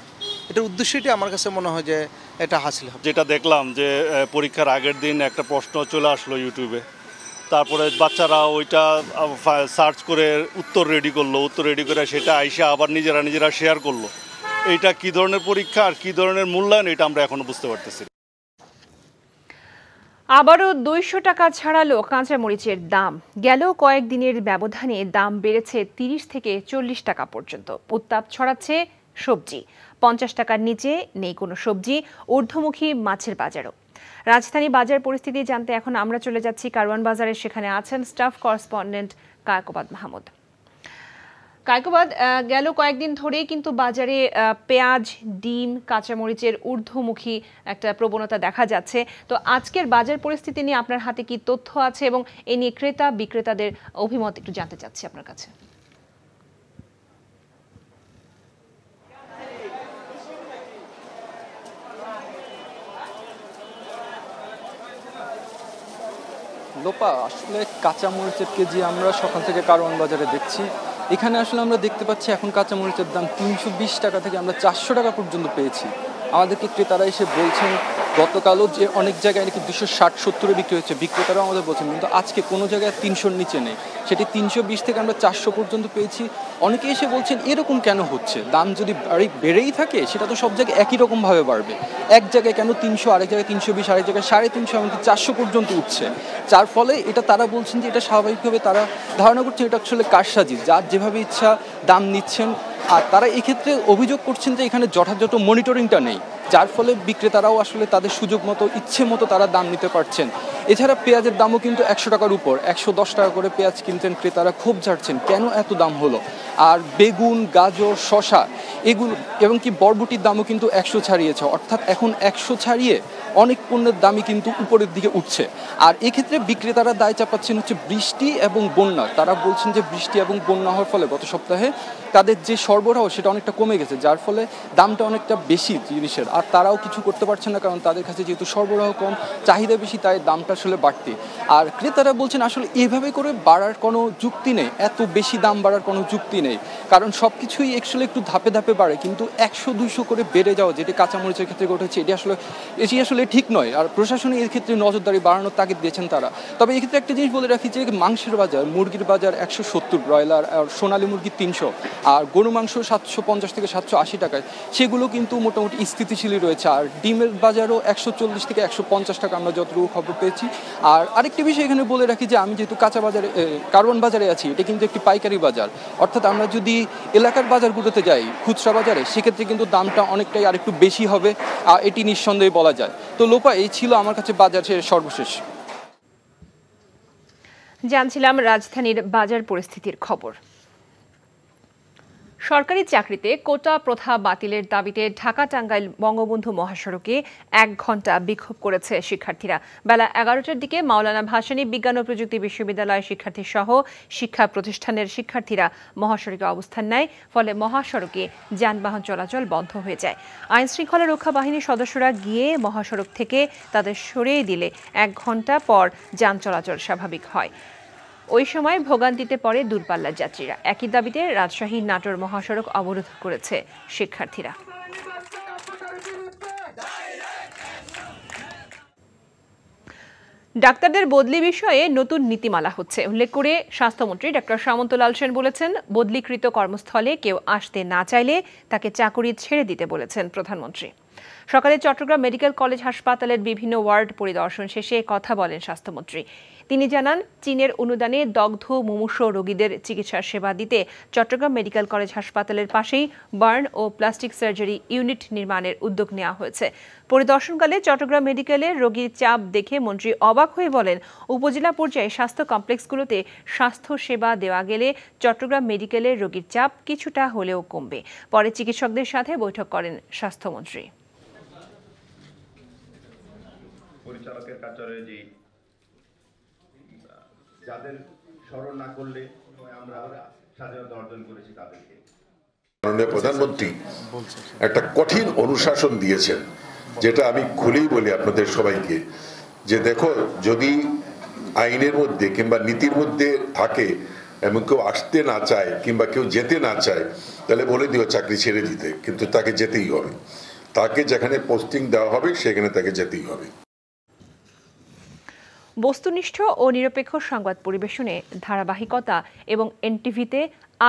এটার উদ্দেশ্যটি আমার কাছে মনে হয় যে এটা হাসিল হবে। যেটা দেখলাম যে পরীক্ষার আগের দিন একটা প্রশ্ন চলে আসলো ইউটিউবে, তারপরে বাচ্চারা ওইটা সার্চ করে উত্তর রেডি করলো, উত্তর রেডি করে সেটা আইসা আবার নিজেরা শেয়ার করলো। এইটা কি ধরনের পরীক্ষা আর কি ধরনের মূল্যায়ন, এটা আমরা এখনো বুঝতে পারতেছি। আবারও 200 টাকা ছাড়ালো কাঁচামরিচের দাম। গেল কয়েকদিনের ব্যবধানে দাম বেড়েছে 30 থেকে 40 টাকা পর্যন্ত। উত্তাপ ছড়াচ্ছে সবজি। 50 টাকার নিচে নেই কোনো সবজি, ঊর্ধ্বমুখী মাছের বাজারও। রাজধানী বাজার পরিস্থিতি জানতে এখন আমরা চলে যাচ্ছি কারওয়ান বাজারে। সেখানে আছেন স্টাফ করেসপন্ডেন্ট কায়কোবাদ মাহমুদ। কায়কোবাদ, গেল কয়েকদিন ধরেই কিন্তু বাজারে পেঁয়াজ, ডিম, কাঁচামরিচের ঊর্ধ্বমুখী একটা প্রবণতা দেখা যাচ্ছে। তো আজকের বাজার পরিস্থিতি নিয়ে আপনার হাতে কি তথ্য আছে এবং এ নিয়ে ক্রেতা বিক্রেতাদের অভিমত একটু জানতে চাচ্ছি আপনার কাছে। লোপা, আসলে কাঁচামরিচের কেজি আমরা সকাল থেকে কারওয়ান বাজারে দেখছি। এখানে আসলে আমরা দেখতে পাচ্ছি এখন কাঁচামরিচের দাম 320 টাকা থেকে আমরা 400 টাকা পর্যন্ত পেয়েছি। আমাদেরকে ক্রেতারা এসে বলছেন গতকালও যে অনেক জায়গায় নাকি 260-70 বিক্রি হচ্ছে, বিক্রেতারাও আমাদের বলছেন, কিন্তু আজকে কোনো জায়গায় 300-র নিচে নেই। সেটি 320 থেকে আমরা 400 পর্যন্ত পেয়েছি। অনেকে এসে বলছেন এরকম কেন হচ্ছে, দাম যদি বেড়েই থাকে সেটা তো সব জায়গায় একই রকমভাবে বাড়বে, এক জায়গায় কেন 300, আরেক জায়গায় 320, আরেক জায়গায় 350, এমনকি 400 পর্যন্ত উঠছে। যার ফলে এটা তারা বলছেন যে এটা স্বাভাবিকভাবে তারা ধারণা করছেন এটা আসলে কারসাজি, যার যেভাবে ইচ্ছা দাম নিচ্ছেন। আর তারা এক্ষেত্রে অভিযোগ করছেন যে এখানে যথাযথ মনিটরিংটা নেই, যার ফলে বিক্রেতারাও আসলে তাদের সুযোগ মতো ইচ্ছে মতো তারা দাম নিতে পারছেন। এছাড়া পেঁয়াজের দামও কিন্তু 100 টাকার উপর, 110 টাকা করে পেঁয়াজ কিনতেন ক্রেতারা, ক্ষোভ ঝাড়ছেন কেন এত দাম হলো। আর বেগুন, গাজর, শশা এগুলো এবং কি বরবটির দামও কিন্তু 100 ছাড়িয়েছে, অর্থাৎ এখন 100 ছাড়িয়ে অনেক পণ্যের দামই কিন্তু উপরের দিকে উঠছে। আর এক্ষেত্রে বিক্রেতারা দায় চাপাচ্ছেন হচ্ছে বৃষ্টি এবং বন্যা। তারা বলছেন যে বৃষ্টি এবং বন্যা হওয়ার ফলে গত সপ্তাহে তাদের যে সরবরাহ সেটা অনেকটা কমে গেছে, যার ফলে দামটা অনেকটা বেশি জিনিসের। আর তারাও কিছু করতে পারছেন না, কারণ তাদের কাছে যেহেতু সরবরাহ কম, চাহিদা বেশি, তাই দামটা আসলে বাড়তি। আর ক্রেতারা বলছেন আসলে এভাবে করে বাড়ার কোনো যুক্তি নেই, এত বেশি দাম বাড়ার কোনো যুক্তি নেই, কারণ সব কিছুই আসলে একটু ধাপে ধাপে বাড়ে, কিন্তু 100-200 করে বেড়ে যাওয়া যেটি কাঁচামরিচের ক্ষেত্রে ঘটেছে এটি আসলে ঠিক নয়। আর প্রশাসনে এর ক্ষেত্রে নজরদারি বাড়ানোর তাগিদ দিয়েছেন তারা। তবে এক্ষেত্রে একটা জিনিস বলে রাখি যে মাংসের বাজার, মুরগির বাজার 170, ব্রয়লার আর সোনালী মুরগি 300, আর গরু মাংস 750 থেকে 780 টাকায়, সেগুলো কিন্তু মোটামুটি স্থিতিশীলই রয়েছে। আর ডিমের বাজারও 140 থেকে 150 টাকা আমরা যতটুকু খবর পেয়েছি। আর আরেকটি বিষয় এখানে বলে রাখি যে আমি যেহেতু কারওয়ান বাজারে আছি, এটা কিন্তু একটি পাইকারি বাজার, অর্থাৎ আমরা যদি এলাকার বাজারগুলোতে যাই, খুচরা বাজারে, সেক্ষেত্রে কিন্তু দামটা অনেকটাই আরেকটু বেশি হবে, আর এটি নিঃসন্দেহে বলা যায়। তো লোপা, এই ছিল আমার কাছে বাজারের সর্বশেষ। জানছিলাম রাজধানীর বাজার পরিস্থিতির খবর। সরকারি চাকরিতে কোটা প্রথা বাতিলের দাবিতে ঢাকা টাঙ্গাইল বঙ্গবন্ধু মহাসড়কে 1 ঘণ্টা বিক্ষোভ করেছে শিক্ষার্থীরা। বেলা 11টার দিকে মাওলানা ভাসানী বিজ্ঞান ও প্রযুক্তি বিশ্ববিদ্যালয়ের শিক্ষার্থী সহ শিক্ষা প্রতিষ্ঠানের শিক্ষার্থীরা মহাসড়কে অবস্থান নেয়, ফলে মহাসড়কে যানবাহন চলাচল বন্ধ হয়ে যায়। আইন শৃঙ্খলা রক্ষা বাহিনীর সদস্যরা গিয়ে মহাসড়ক থেকে তাদের সরিয়ে দিলে 1 ঘণ্টা পর যান চলাচল স্বাভাবিক হয়। ওই সময় ভোগান্তিতে পড়ে দূরপাল্লার যাত্রীরা। একই দাবিতে রাজশাহী নাটোর মহাসড়ক অবরোধ করেছে শিক্ষার্থীরা। ডাক্তারদের বদলি বিষয়ে নতুন নীতিমালা হচ্ছে উল্লেখ করে স্বাস্থ্যমন্ত্রী ডক্টর সামন্তলাল সেন বলেছেন, বদলিকৃত কর্মস্থলে কেউ আসতে না চাইলে তাকে চাকরি ছেড়ে দিতে বলেছেন প্রধানমন্ত্রী। সকালে চট্টগ্রাম মেডিকেল কলেজ হাসপাতালের বিভিন্ন ওয়ার্ড পরিদর্শন শেষে কথা বলেন স্বাস্থ্যমন্ত্রী। তিনি জানান, চীনের অনুদানে দগ্ধ মুমূর্ষু রোগীদের চিকিৎসার সেবা দিতে চট্টগ্রাম মেডিকেল কলেজ হাসপাতালের পাশেই বার্ন ও প্লাস্টিক সার্জারি ইউনিট নির্মাণের উদ্যোগ নেওয়া হয়েছে। পরিদর্শনকালে চট্টগ্রাম মেডিকেলের রোগীর চাপ দেখে মন্ত্রী অবাক হয়ে বলেন, উপজেলা পর্যায়ে স্বাস্থ্য কমপ্লেক্সগুলোতে স্বাস্থ্য সেবা দেওয়া গেলে চট্টগ্রাম মেডিকেলের রোগীর চাপ কিছুটা হলেও কমবে। পরে চিকিৎসকদের সাথে বৈঠক করেন স্বাস্থ্যমন্ত্রী। পরিচালকের কার্যালয়ে যে যাদের স্মরণ না করলে আমরা স্বাধীনতা অর্জন করেছি তাদেরকে। মাননীয় প্রধানমন্ত্রী একটা কঠিন অনুশাসন দিয়েছেন, যেটা আমি খুলেই বলি আপনাদের সবাইকে, যে দেখো যদি আইনের মধ্যে কিংবা নীতির মধ্যে থাকে এবং কেউ আসতে না চায় কিংবা কেউ যেতে না চায়, তাহলে বলে দিও চাকরি ছেড়ে দিতে, কিন্তু তাকে যেতেই হবে। তাকে যেখানে পোস্টিং দেওয়া হবে সেখানে তাকে যেতেই হবে। বস্তুনিষ্ঠ ও নিরপেক্ষ সংবাদ পরিবেশনে ধারাবাহিকতা এবং এনটিভিতে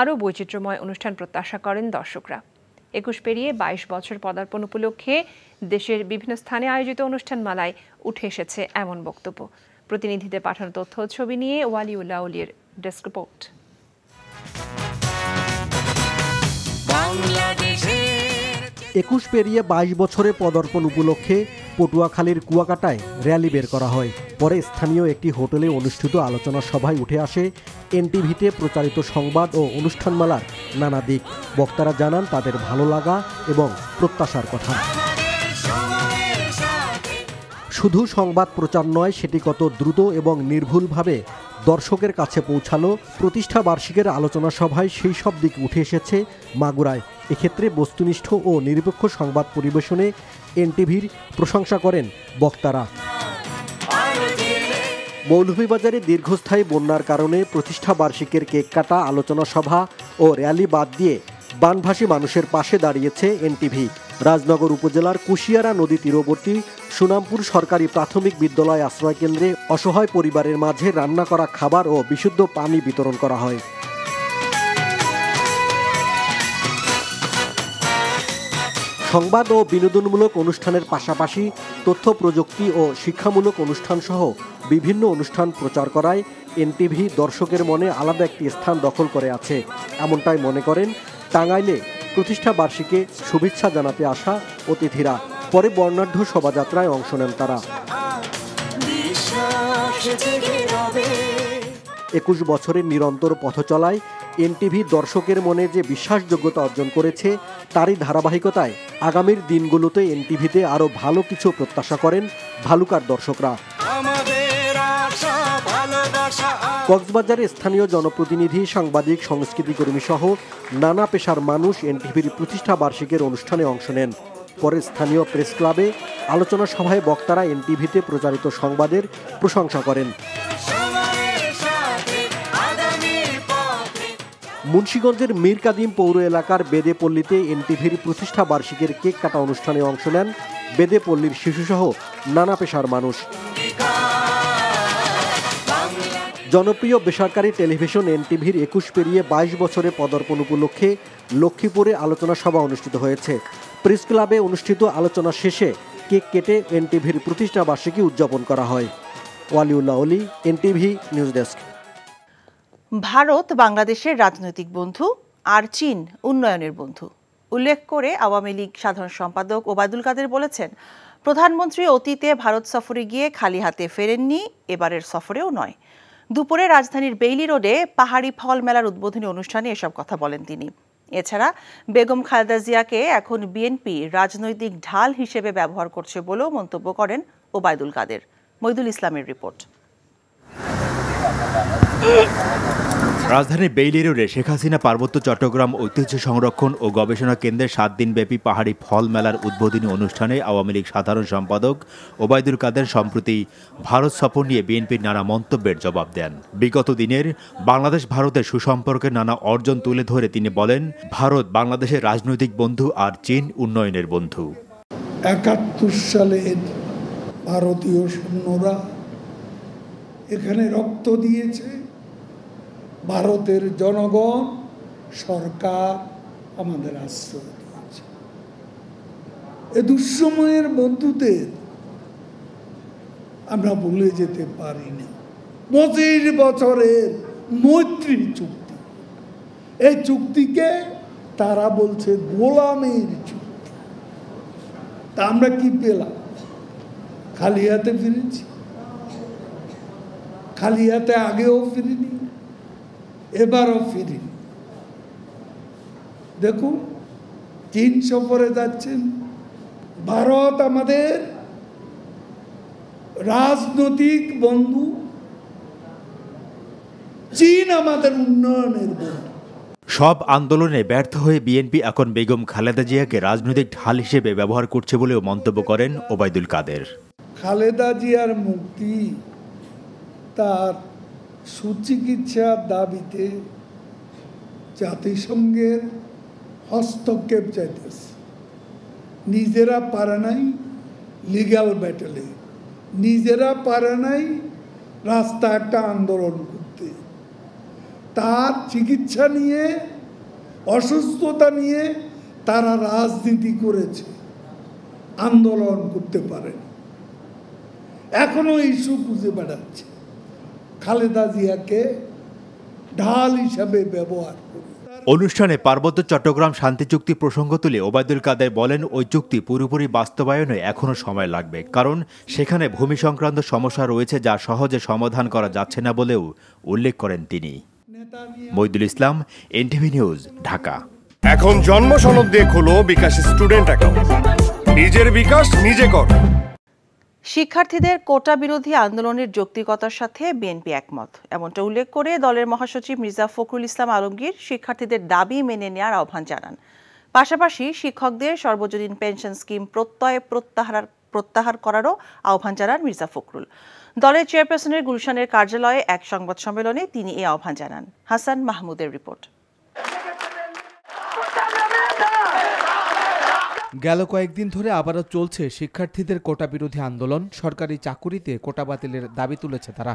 আরও বৈচিত্র্যময় অনুষ্ঠান প্রত্যাশা করেন দর্শকরা। 21 পেরিয়ে 22 বছর পদার্পণ উপলক্ষে দেশের বিভিন্ন স্থানে আয়োজিত অনুষ্ঠানমালায় উঠে এসেছে এমন বক্তব্য। প্রতিনিধিদের পাঠানো তথ্য ছবি নিয়ে ওয়ালিউল্লাহ ওলির ডেস্ক রিপোর্ট। 21 পেরিয়ে 22 বছরে পদার্পণ উপলক্ষে পটুয়াখালীর কুয়াকাটায় র্যালি বের করা হয়। পরে স্থানীয় একটি হোটেলে অনুষ্ঠিত আলোচনা সভায় উঠে আসে এনটিভিতে প্রচারিত সংবাদ ও অনুষ্ঠানমালার নানা দিক। বক্তারা জানান তাদের ভালো লাগা এবং প্রত্যাশার কথা। শুধু সংবাদ প্রচার নয়, সেটি কত দ্রুত এবং নির্ভুলভাবে দর্শকের কাছে পৌঁছালো। প্রতিষ্ঠা বার্ষিকের আলোচনা সভায় সেই সব দিক উঠে এসেছে মাগুরায়। এক্ষেত্রে বস্তুনিষ্ঠ ও নিরপেক্ষ সংবাদ পরিবেশনে এনটিভির প্রশংসা করেন বক্তারা। মৌলভীবাজারে দীর্ঘস্থায়ী বন্যার কারণে প্রতিষ্ঠা বার্ষিকের কেক কাটা, আলোচনা সভা ও র্যালি বাদ দিয়ে বানভাসী মানুষের পাশে দাঁড়িয়েছে এনটিভি। রাজনগর উপজেলার কুশিয়ারা নদী তীরবর্তী সুনামপুর সরকারি প্রাথমিক বিদ্যালয় আশ্রয়কেন্দ্রে অসহায় পরিবারের মাঝে রান্না করা খাবার ও বিশুদ্ধ পানি বিতরণ করা হয়। সংবাদ ও বিনোদনমূলক অনুষ্ঠানের পাশাপাশি তথ্য প্রযুক্তি ও শিক্ষামূলক অনুষ্ঠান সহ বিভিন্ন অনুষ্ঠান প্রচার করায় এনটিভি দর্শকের মনে আলাদা একটি স্থান দখল করে আছে, এমনটাই মনে করেন টাঙ্গাইলে প্রতিষ্ঠা বার্ষিকে শুভেচ্ছা জানাতে আসা অতিথিরা। পরে বর্ণাঢ্য শোভাযাত্রায় অংশ নেন তারা। 21 বছরের নিরন্তর পথচলায় এনটিভি দর্শকের মনে যে বিশ্বাসযোগ্যতা অর্জন করেছে, তারই ধারাবাহিকতায় আগামীর দিনগুলোতে এনটিভিতে আরও ভালো কিছু প্রত্যাশা করেন ভালুকার দর্শকরা। কক্সবাজারে স্থানীয় জনপ্রতিনিধি, সাংবাদিক, সংস্কৃতিকর্মী সহ নানা পেশার মানুষ এনটিভির প্রতিষ্ঠা বার্ষিকের অনুষ্ঠানে অংশ নেন। পরে স্থানীয় প্রেস ক্লাবে আলোচনা সভায় বক্তারা এনটিভিতে প্রচারিত সংবাদের প্রশংসা করেন। মুন্সিগঞ্জের মীর কাদিম পৌর এলাকার বেদেপল্লীতে এনটিভির প্রতিষ্ঠা বার্ষিকের কেক কাটা অনুষ্ঠানে অংশ নেন বেদেপল্লীর শিশুসহ নানা পেশার মানুষ। জনপ্রিয় বেসরকারি টেলিভিশন এনটিভির 21 পেরিয়ে 22 বছরে পদার্পণ উপলক্ষে লক্ষ্মীপুরে আলোচনা সভা অনুষ্ঠিত হয়েছে। প্রেস ক্লাবে অনুষ্ঠিত আলোচনা শেষে কেক কেটে এনটিভির প্রতিষ্ঠা বার্ষিকী উদযাপন করা হয়। ওয়ালিউল্লাহ অলি, এনটিভি নিউজ ডেস্ক। ভারত বাংলাদেশের রাজনৈতিক বন্ধু আর চীন উন্নয়নের বন্ধু উল্লেখ করে আওয়ামী লীগ সাধারণ সম্পাদক ওবায়দুল কাদের বলেছেন, প্রধানমন্ত্রী অতীতে ভারত সফরে গিয়ে খালি হাতে ফেরেননি, এবারের সফরেও নয়। দুপুরে রাজধানীর বেইলি রোডে পাহাড়ি ফল মেলার উদ্বোধনী অনুষ্ঠানে এসব কথা বলেন তিনি। এছাড়া বেগম খালেদা জিয়াকে এখন বিএনপি রাজনৈতিক ঢাল হিসেবে ব্যবহার করছে বলেও মন্তব্য করেন ওবায়দুল কাদের। মইদুল ইসলামের রিপোর্ট। রাজধানীর বেইলি রোডে শেখ হাসিনা পার্বত্য চট্টগ্রাম ঐতিহ্য সংরক্ষণ ও গবেষণা কেন্দ্রের 7 দিনব্যাপী পাহাড়ি ফল মেলার উদ্বোধনী অনুষ্ঠানে আওয়ামী লীগ সাধারণ সম্পাদক ওবায়দুল কাদের সম্প্রতি ভারত সফর নিয়ে বিএনপির নানা মন্তব্যের জবাব দেন। বিগত দিনের বাংলাদেশ ভারতের সুসম্পর্কের নানা অর্জন তুলে ধরে তিনি বলেন, ভারত বাংলাদেশের রাজনৈতিক বন্ধু আর চীন উন্নয়নের বন্ধু। 71 সালে ভারতীয় সৈন্যরা এখানে রক্ত দিয়েছে, ভারতের জনগণ, সরকার আমাদের আশ্রয় দিয়েছে। এ দুঃসময়ের বন্ধুদের আমরা ভুলে যেতে পারি না। 25 বছরের মৈত্রী চুক্তি, এই চুক্তিকে তারা বলছে গোলামের চুক্তি। তা আমরা কি পেলাম? খালি হাতে ফিরেছি। খালি হাতে আগেও ফিরিনি, এবারও ফিরিনি। দেখুন, চীন সফরে যাচ্ছেন। ভারত আমাদের রাজনৈতিক বন্ধু, চীন আমাদের উন্নয়নের বন্ধু। সব আন্দোলনে ব্যর্থ হয়ে বিএনপি এখন বেগম খালেদা জিয়াকে রাজনৈতিক ঢাল হিসেবে ব্যবহার করছে বলেও মন্তব্য করেন ওবায়দুল কাদের। খালেদা জিয়ার মুক্তি, তার সুচিকিৎসার দাবিতে জাতিসংঘের হস্তক্ষেপ চাইতেছে। নিজেরা পারে নাই লিগ্যাল ব্যাটেলে, নিজেরা পারে নাই রাস্তা একটা আন্দোলন করতে। তার চিকিৎসা নিয়ে, অসুস্থতা নিয়ে তারা রাজনীতি করেছে, আন্দোলন করতে পারে। এখনো ইস্যু খুঁজে বেড়াচ্ছে, খালেদা জিয়াকে ঢাল হিসাবে ব্যবহার করে। অনুষ্ঠানে পার্বত্য চট্টগ্রাম শান্তি চুক্তি প্রসঙ্গ তুলে ওবায়দুল কাদের বলেন, ওই চুক্তি পুরোপুরি বাস্তবায়নে এখনও সময় লাগবে, কারণ সেখানে ভূমি সংক্রান্ত সমস্যা রয়েছে যা সহজে সমাধান করা যাচ্ছে না বলেও উল্লেখ করেন তিনি। মইদুল ইসলাম, এনটিভি নিউজ, ঢাকা। এখন জন্ম সনদ দিয়ে খোলো বিকাশ স্টুডেন্ট অ্যাকাউন্ট। নিজের বিকাশ নিজে কর। শিক্ষার্থীদের কোটা বিরোধী আন্দোলনের যৌক্তিকতার সাথে বিএনপি একমত, এমনটা উল্লেখ করে দলের মহাসচিব মির্জা ফখরুল ইসলাম আলমগীর শিক্ষার্থীদের দাবি মেনে নেওয়ার আহ্বান জানান। পাশাপাশি শিক্ষকদের সর্বজনীন পেনশন স্কিম প্রত্যাহার করারও আহ্বান জানান মির্জা ফখরুল। দলের চেয়ারপারসনের গুলশানের কার্যালয়ে এক সংবাদ সম্মেলনে তিনি এই আহ্বান জানান। হাসান মাহমুদের রিপোর্ট। গেল কয়েকদিন ধরে আবারও চলছে শিক্ষার্থীদের কোটা বিরোধী আন্দোলন। সরকারি চাকুরিতে কোটা বাতিলের দাবি তুলেছে তারা।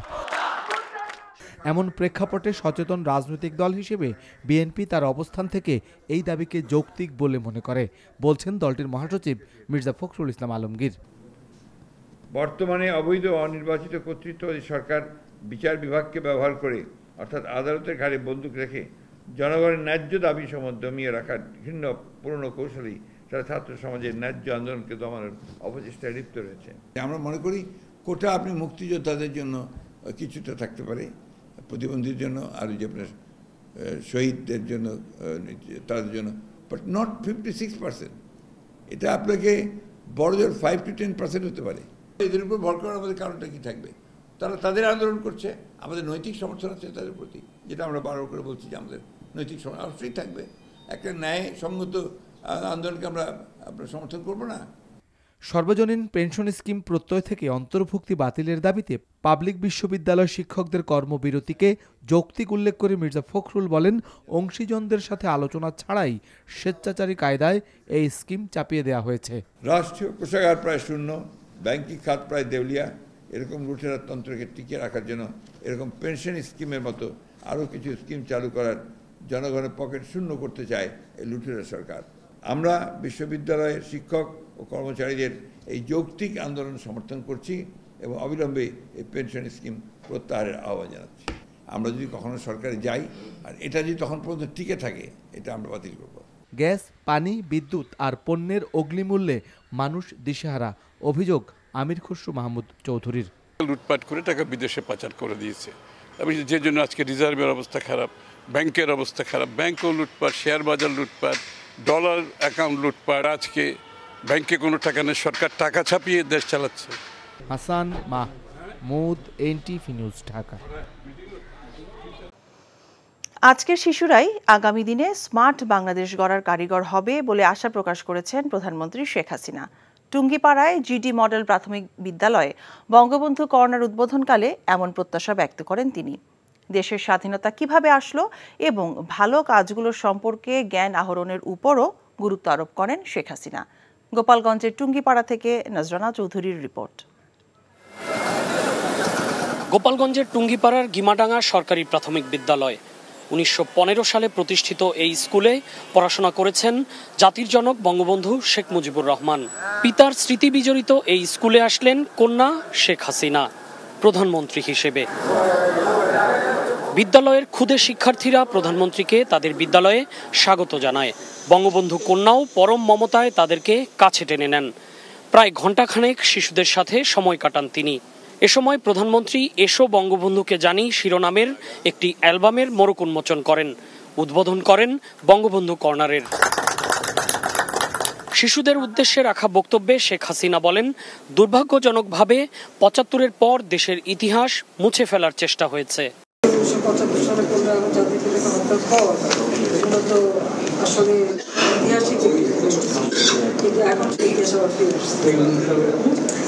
এমন প্রেক্ষাপটে সচেতন রাজনৈতিক দল হিসেবে বিএনপি তার অবস্থান থেকে এই দাবিকে যৌক্তিক বলে মনে করে, বলছেন দলটির মহাসচিব মির্জা ফখরুল ইসলাম আলমগীর। বর্তমানে অবৈধ অনির্বাচিত কর্তৃত্ববাদী সরকার বিচার বিভাগকে ব্যবহার করে, অর্থাৎ আদালতের ঘাড়ে বন্দুক রেখে জনগণের ন্যায্য দাবি সমূহ দমিয়ে রাখার ঘৃণ্য পুরনো কৌশলী তারা ছাত্র সমাজের ন্যায্য আন্দোলনকে দমানোর অপচেষ্টায় লিপ্ত রয়েছে। আমরা মনে করি কোটা আপনি মুক্তিযোদ্ধাদের জন্য কিছুটা থাকতে পারে, প্রতিবন্ধীর জন্য, আর যে আপনার শহীদদের জন্য, তাদের জন্য, বাট নট 56%। এটা আপনাকে বড় জোর 5 to 10% হতে পারে। এদের উপর ভর করার আমাদের কারণটা কি থাকবে? তারা তাদের আন্দোলন করছে, আমাদের নৈতিক সমর্থন আছে তাদের প্রতি, যেটা আমরা বারবার করে বলছি যে আমাদের নৈতিক সমর্থন অবশ্যই থাকবে। একটা ন্যায়সঙ্গত আন্দোলনকে আমরা আপনার সমর্থন করব না। সর্বজনীন পেনশন স্কিম প্রত্যয় থেকে অন্তর্ভুক্তি বাতিলের দাবিতে পাবলিক বিশ্ববিদ্যালয় শিক্ষকদের কর্মবিরতিকে যৌক্তিক উল্লেখ করে মির্জা ফখরুল বলেন, অংশীজনদের সাথে আলোচনা ছাড়াই স্বেচ্ছাচারী কায়দায় এই স্কিম চাপিয়ে দেওয়া হয়েছে। রাষ্ট্রীয় কোষাগার প্রায় শূন্য, ব্যাংকিং খাত প্রায় দেউলিয়া, এরকম লুটেরা তন্ত্রকে টিকিয়ে রাখার জন্য এরকম পেনশন স্কিমের মতো আরও কিছু স্কিম চালু করার, জনগণের পকেট শূন্য করতে চায় এই লুটেরা সরকার। আমরা বিশ্ববিদ্যালয়ের শিক্ষক ও কর্মচারীদের এই যৌক্তিক আন্দোলন সমর্থন করছি এবং অবিলম্বে এই পেনশন স্কিম প্রত্যাহারের আহ্বান জানাচ্ছি। আমরা যদি কখনো সরকারে যাই আর এটা যদি তখন পর্যন্ত টিকে থাকে, এটা আমরা বাতিল করব। গ্যাস, পানি, বিদ্যুৎ আর পণ্যের অগ্নিমূল্যে মানুষ দিশেহারা, অভিযোগ আমির খসরু মাহমুদ চৌধুরীর। লুটপাট করে টাকা বিদেশে পাচার করে দিয়েছে, যে জন্য আজকে রিজার্ভের অবস্থা খারাপ, ব্যাংকের অবস্থা খারাপ, ব্যাংকও লুটপাট, শেয়ার বাজার লুটপাট, ডলার অ্যাকাউন্ট লুটপাট। আজকে ব্যাংকে কোনো টাকা নেই, সরকার টাকা ছাপিয়ে দেশ চালাচ্ছে। Hasan Mahmud, NTV news, Dhaka. আজকের শিশুরাই আগামী দিনে স্মার্ট বাংলাদেশ গড়ার কারিগর হবে বলে আশা প্রকাশ করেছেন প্রধানমন্ত্রী শেখ হাসিনা। টুঙ্গিপাড়ায় জিডি মডেল প্রাথমিক বিদ্যালয়ে বঙ্গবন্ধু কর্নার উদ্বোধনকালে এমন প্রত্যাশা ব্যক্ত করেন তিনি। দেশের স্বাধীনতা কিভাবে আসলো এবং ভালো কাজগুলো সম্পর্কে জ্ঞান আহরণের উপরও গুরুত্ব আরোপ করেন শেখ হাসিনা। গোপালগঞ্জের টুঙ্গিপাড়া থেকে নজরানা চৌধুরীর রিপোর্ট। গোপালগঞ্জের টুঙ্গিপাড়ার গিমাডাঙ্গা সরকারি প্রাথমিক বিদ্যালয় 1915 সালে প্রতিষ্ঠিত এই স্কুলে পড়াশোনা করেছেন জাতির জনক বঙ্গবন্ধু শেখ মুজিবুর রহমান। পিতার স্মৃতি বিজড়িত এই স্কুলে আসলেন কন্যা শেখ হাসিনা প্রধানমন্ত্রী হিসেবে। বিদ্যালয়ের ক্ষুদে শিক্ষার্থীরা প্রধানমন্ত্রীকে তাদের বিদ্যালয়ে স্বাগত জানায়। বঙ্গবন্ধু কন্যাও পরম মমতায় তাদেরকে কাছে টেনে নেন। প্রায় ঘণ্টাখানেক শিশুদের সাথে সময় কাটান তিনি। এ সময় প্রধানমন্ত্রী এসো বঙ্গবন্ধুকে জানি শিরোনামের একটি অ্যালবামের মোড়ক উন্মোচন করেন, উদ্বোধন করেন বঙ্গবন্ধু কর্নারের। শিশুদের উদ্দেশ্যে রাখা বক্তব্যে শেখ হাসিনা বলেন, দুর্ভাগ্যজনকভাবে ৭৫-এর পর দেশের ইতিহাস মুছে ফেলার চেষ্টা হয়েছে।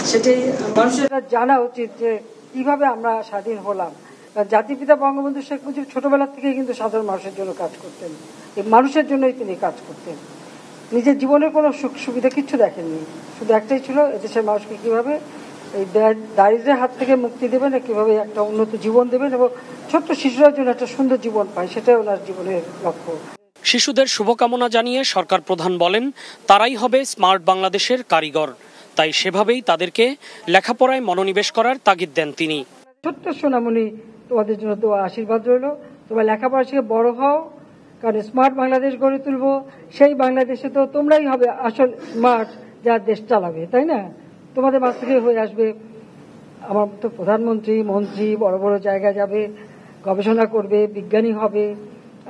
সেটাই মানুষের জানা উচিত যে কিভাবে আমরা স্বাধীন হলাম। জাতিপিতা বঙ্গবন্ধু শেখ মুজিব ছোটবেলা থেকে কিন্তু সাধারণ মানুষের জন্য কাজ করতেন, এই মানুষের জন্যই তিনি কাজ করতেন। নিজের জীবনের কোনো সুখ সুবিধা কিচ্ছু দেখেননি, শুধু একটাই ছিল এদেশের মানুষকে কিভাবে এই দারিদ্র্যের হাত থেকে মুক্তি দেবেন, কিভাবে একটা উন্নত জীবন দেবেন এবং ছোট্ট শিশুরা জন্য একটা সুন্দর জীবন পায়, সেটাই ওনার জীবনের লক্ষ্য। শিশুদের শুভকামনা জানিয়ে সরকার প্রধান বলেন, তারাই হবে স্মার্ট বাংলাদেশের কারিগর, তাই সেভাবেই তাদেরকে লেখাপড়ায় মনোনিবেশ করার তাগিদ দেন তিনি। ছোট্ট সোনামণি, তোমাদের জন্য তো আশীর্বাদ রইল, তোমরা লেখাপড়া শিখে বড় হও কারণ স্মার্ট বাংলাদেশ গড়ে তুলবো, সেই বাংলাদেশে তো তোমরাই হবে আসল স্মার্ট, যা দেশ চালাবে, তাই না? তোমাদের মাঝ থেকে হয়ে আসবে আমার তো প্রধানমন্ত্রী, মন্ত্রী, বড় বড় জায়গায় যাবে, গবেষণা করবে, বিজ্ঞানী হবে।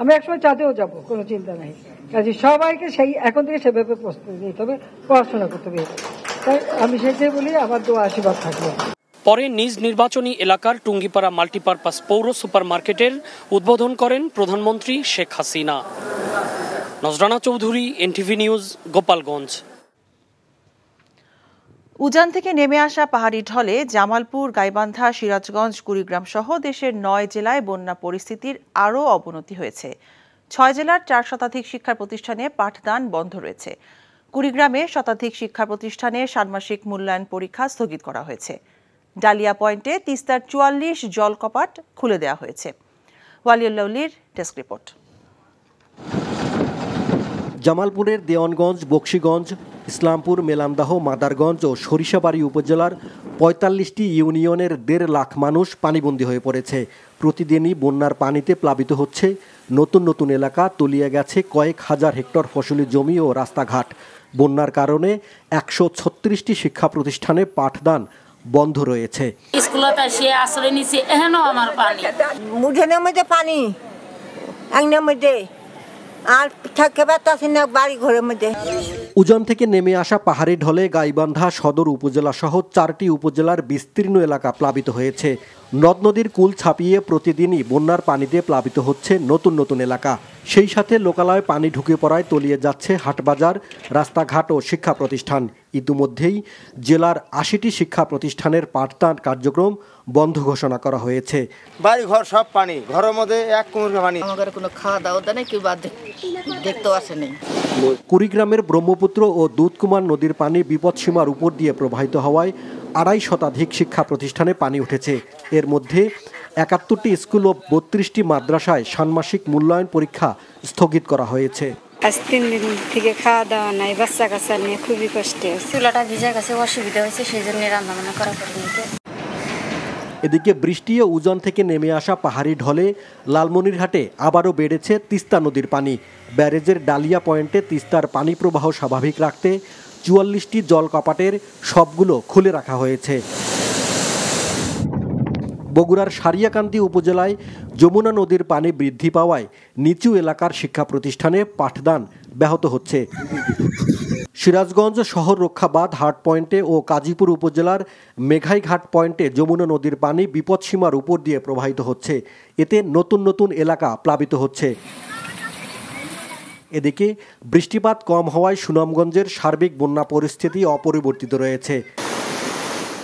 আমরা একসময় চাঁদেও যাব, কোনো চিন্তা নাই। কাজে সবাইকে সেই এখন থেকে সেভাবে প্রস্তুতি নিতে হবে, পড়াশোনা করতে হবে। তাই আমি সেটাই বলি, আমার দোয়া আশীর্বাদ থাকবে। পরে নিজ নির্বাচনী এলাকার টুঙ্গিপাড়া মাল্টিপারপাস পৌর সুপারমার্কেটের উদ্বোধন করেন প্রধানমন্ত্রী শেখ হাসিনা। Nazrana Chowdhury, NTV news, Gopalganj. উজান থেকে নেমে আসা পাহাড়ি ঢলে জামালপুর, গাইবান্ধা, সিরাজগঞ্জ, কুড়িগ্রাম সহ দেশের 9 জেলায় বন্যা পরিস্থিতির আরও অবনতি হয়েছে। 6 জেলার 4 শতাধিক শিক্ষা প্রতিষ্ঠানে পাঠদান বন্ধ রয়েছে। কুড়িগ্রামে শতাধিক শিক্ষা প্রতিষ্ঠানে ষান্মাসিক মূল্যায়ন পরীক্ষা স্থগিত করা হয়েছে। ডালিয়া পয়েন্টে তিস্তার 44 জল কপাট খুলে দেওয়া হয়েছে। ওয়ালিউল্লাহলির ডেস্ক রিপোর্ট। জামালপুরের দেওয়ানগঞ্জ, বকশীগঞ্জ, ইসলামপুর, মেলান্দাহ, মাদারগঞ্জ ও সরিষাবাড়ি উপজেলার ৪৫টি ইউনিয়নের ১.৫ লাখ মানুষ পানিবন্দী হয়ে পড়েছে। প্রতিদিনই বন্যার পানিতে প্লাবিত হচ্ছে নতুন নতুন এলাকা, তলিয়ে গেছে কয়েক হাজার হেক্টর ফসলি জমি ও রাস্তাঘাট। বন্যার কারণে ১৩৬টি শিক্ষা প্রতিষ্ঠানে পাঠদান বন্ধ রয়েছে। স্কুলত আসে আশ্রয় নিছে, এখনো আমার পানি মুঠের মধ্যে পানি একনের মধ্যে আর থাকতে পারতাছি না বাড়ি ঘরের মধ্যে। উজান থেকে নেমে আসা পাহাড়ি ঢলে গাইবান্ধা সদর উপজেলা সহ 4টি উপজেলার বিস্তীর্ণ এলাকা প্লাবিত হয়েছে। নদ নদীর কুল ছাপিয়ে প্রতিদিনই বন্যার পানিতে প্লাবিত হচ্ছে নতুন নতুন এলাকা। সেই সাথে লোকালয়ে পানি ঢুকে পড়ায় তলিয়ে যাচ্ছে হাটবাজার, রাস্তাঘাট ও শিক্ষা প্রতিষ্ঠান। ইতিমধ্যেই জেলার 80টি শিক্ষা প্রতিষ্ঠানের পাঠদান কার্যক্রম বন্ধ ঘোষণা করা হয়েছে। বাড়ি ঘর সব পানি, ঘরের মধ্যে এক কোমর পানি। আমাদের কোনো খাওয়া দাওয়া নেই, কেউ দেখতেও আসেনি। কুড়িগ্রামের ব্রহ্মপুত্র ও দুধকুমার নদীর পানি বিপদসীমার উপর দিয়ে প্রবাহিত হওয়ায় 2.5 শতাধিক শিক্ষা প্রতিষ্ঠানে পানি উঠেছে। এর মধ্যে 71টি স্কুল ও 32টি মাদ্রাসায় ষান্মাসিক মূল্যায়ন পরীক্ষা স্থগিত করা হয়েছে। আজ 3 দিন থেকে খাওয়া দাওয়া নাই, বাচ্চা কাচ্চা নিয়ে খুবই কষ্টে আছে। চুলাটা ভিজে গেছে, অসুবিধা হয়েছে, সেই জন্য রান্না বান্না করা করিনি। এদিকে বৃষ্টি ও উজান থেকে নেমে আসা পাহাড়ি ঢলে লালমনিরহাটে আবারও বেড়েছে তিস্তা নদীর পানি। ব্যারেজের ডালিয়া পয়েন্টে তিস্তার পানি প্রবাহ স্বাভাবিক রাখতে 44টি জল কপাটের সবগুলো খুলে রাখা হয়েছে। বগুড়ার সারিয়াকান্দি উপজেলায় যমুনা নদীর পানি বৃদ্ধি পাওয়ায় নিচু এলাকার শিক্ষা প্রতিষ্ঠানে পাঠদান ব্যাহত হচ্ছে। সিরাজগঞ্জ শহর রক্ষাবাদ হাট পয়েন্টে ও কাজীপুর উপজেলার মেঘাইঘাট পয়েন্টে যমুনা নদীর পানি বিপদসীমার উপর দিয়ে প্রবাহিত হচ্ছে। এতে নতুন নতুন এলাকা প্লাবিত হচ্ছে। এদিকে বৃষ্টিপাত কম হওয়ায় সুনামগঞ্জের সার্বিক বন্যা পরিস্থিতি অপরিবর্তিত রয়েছে।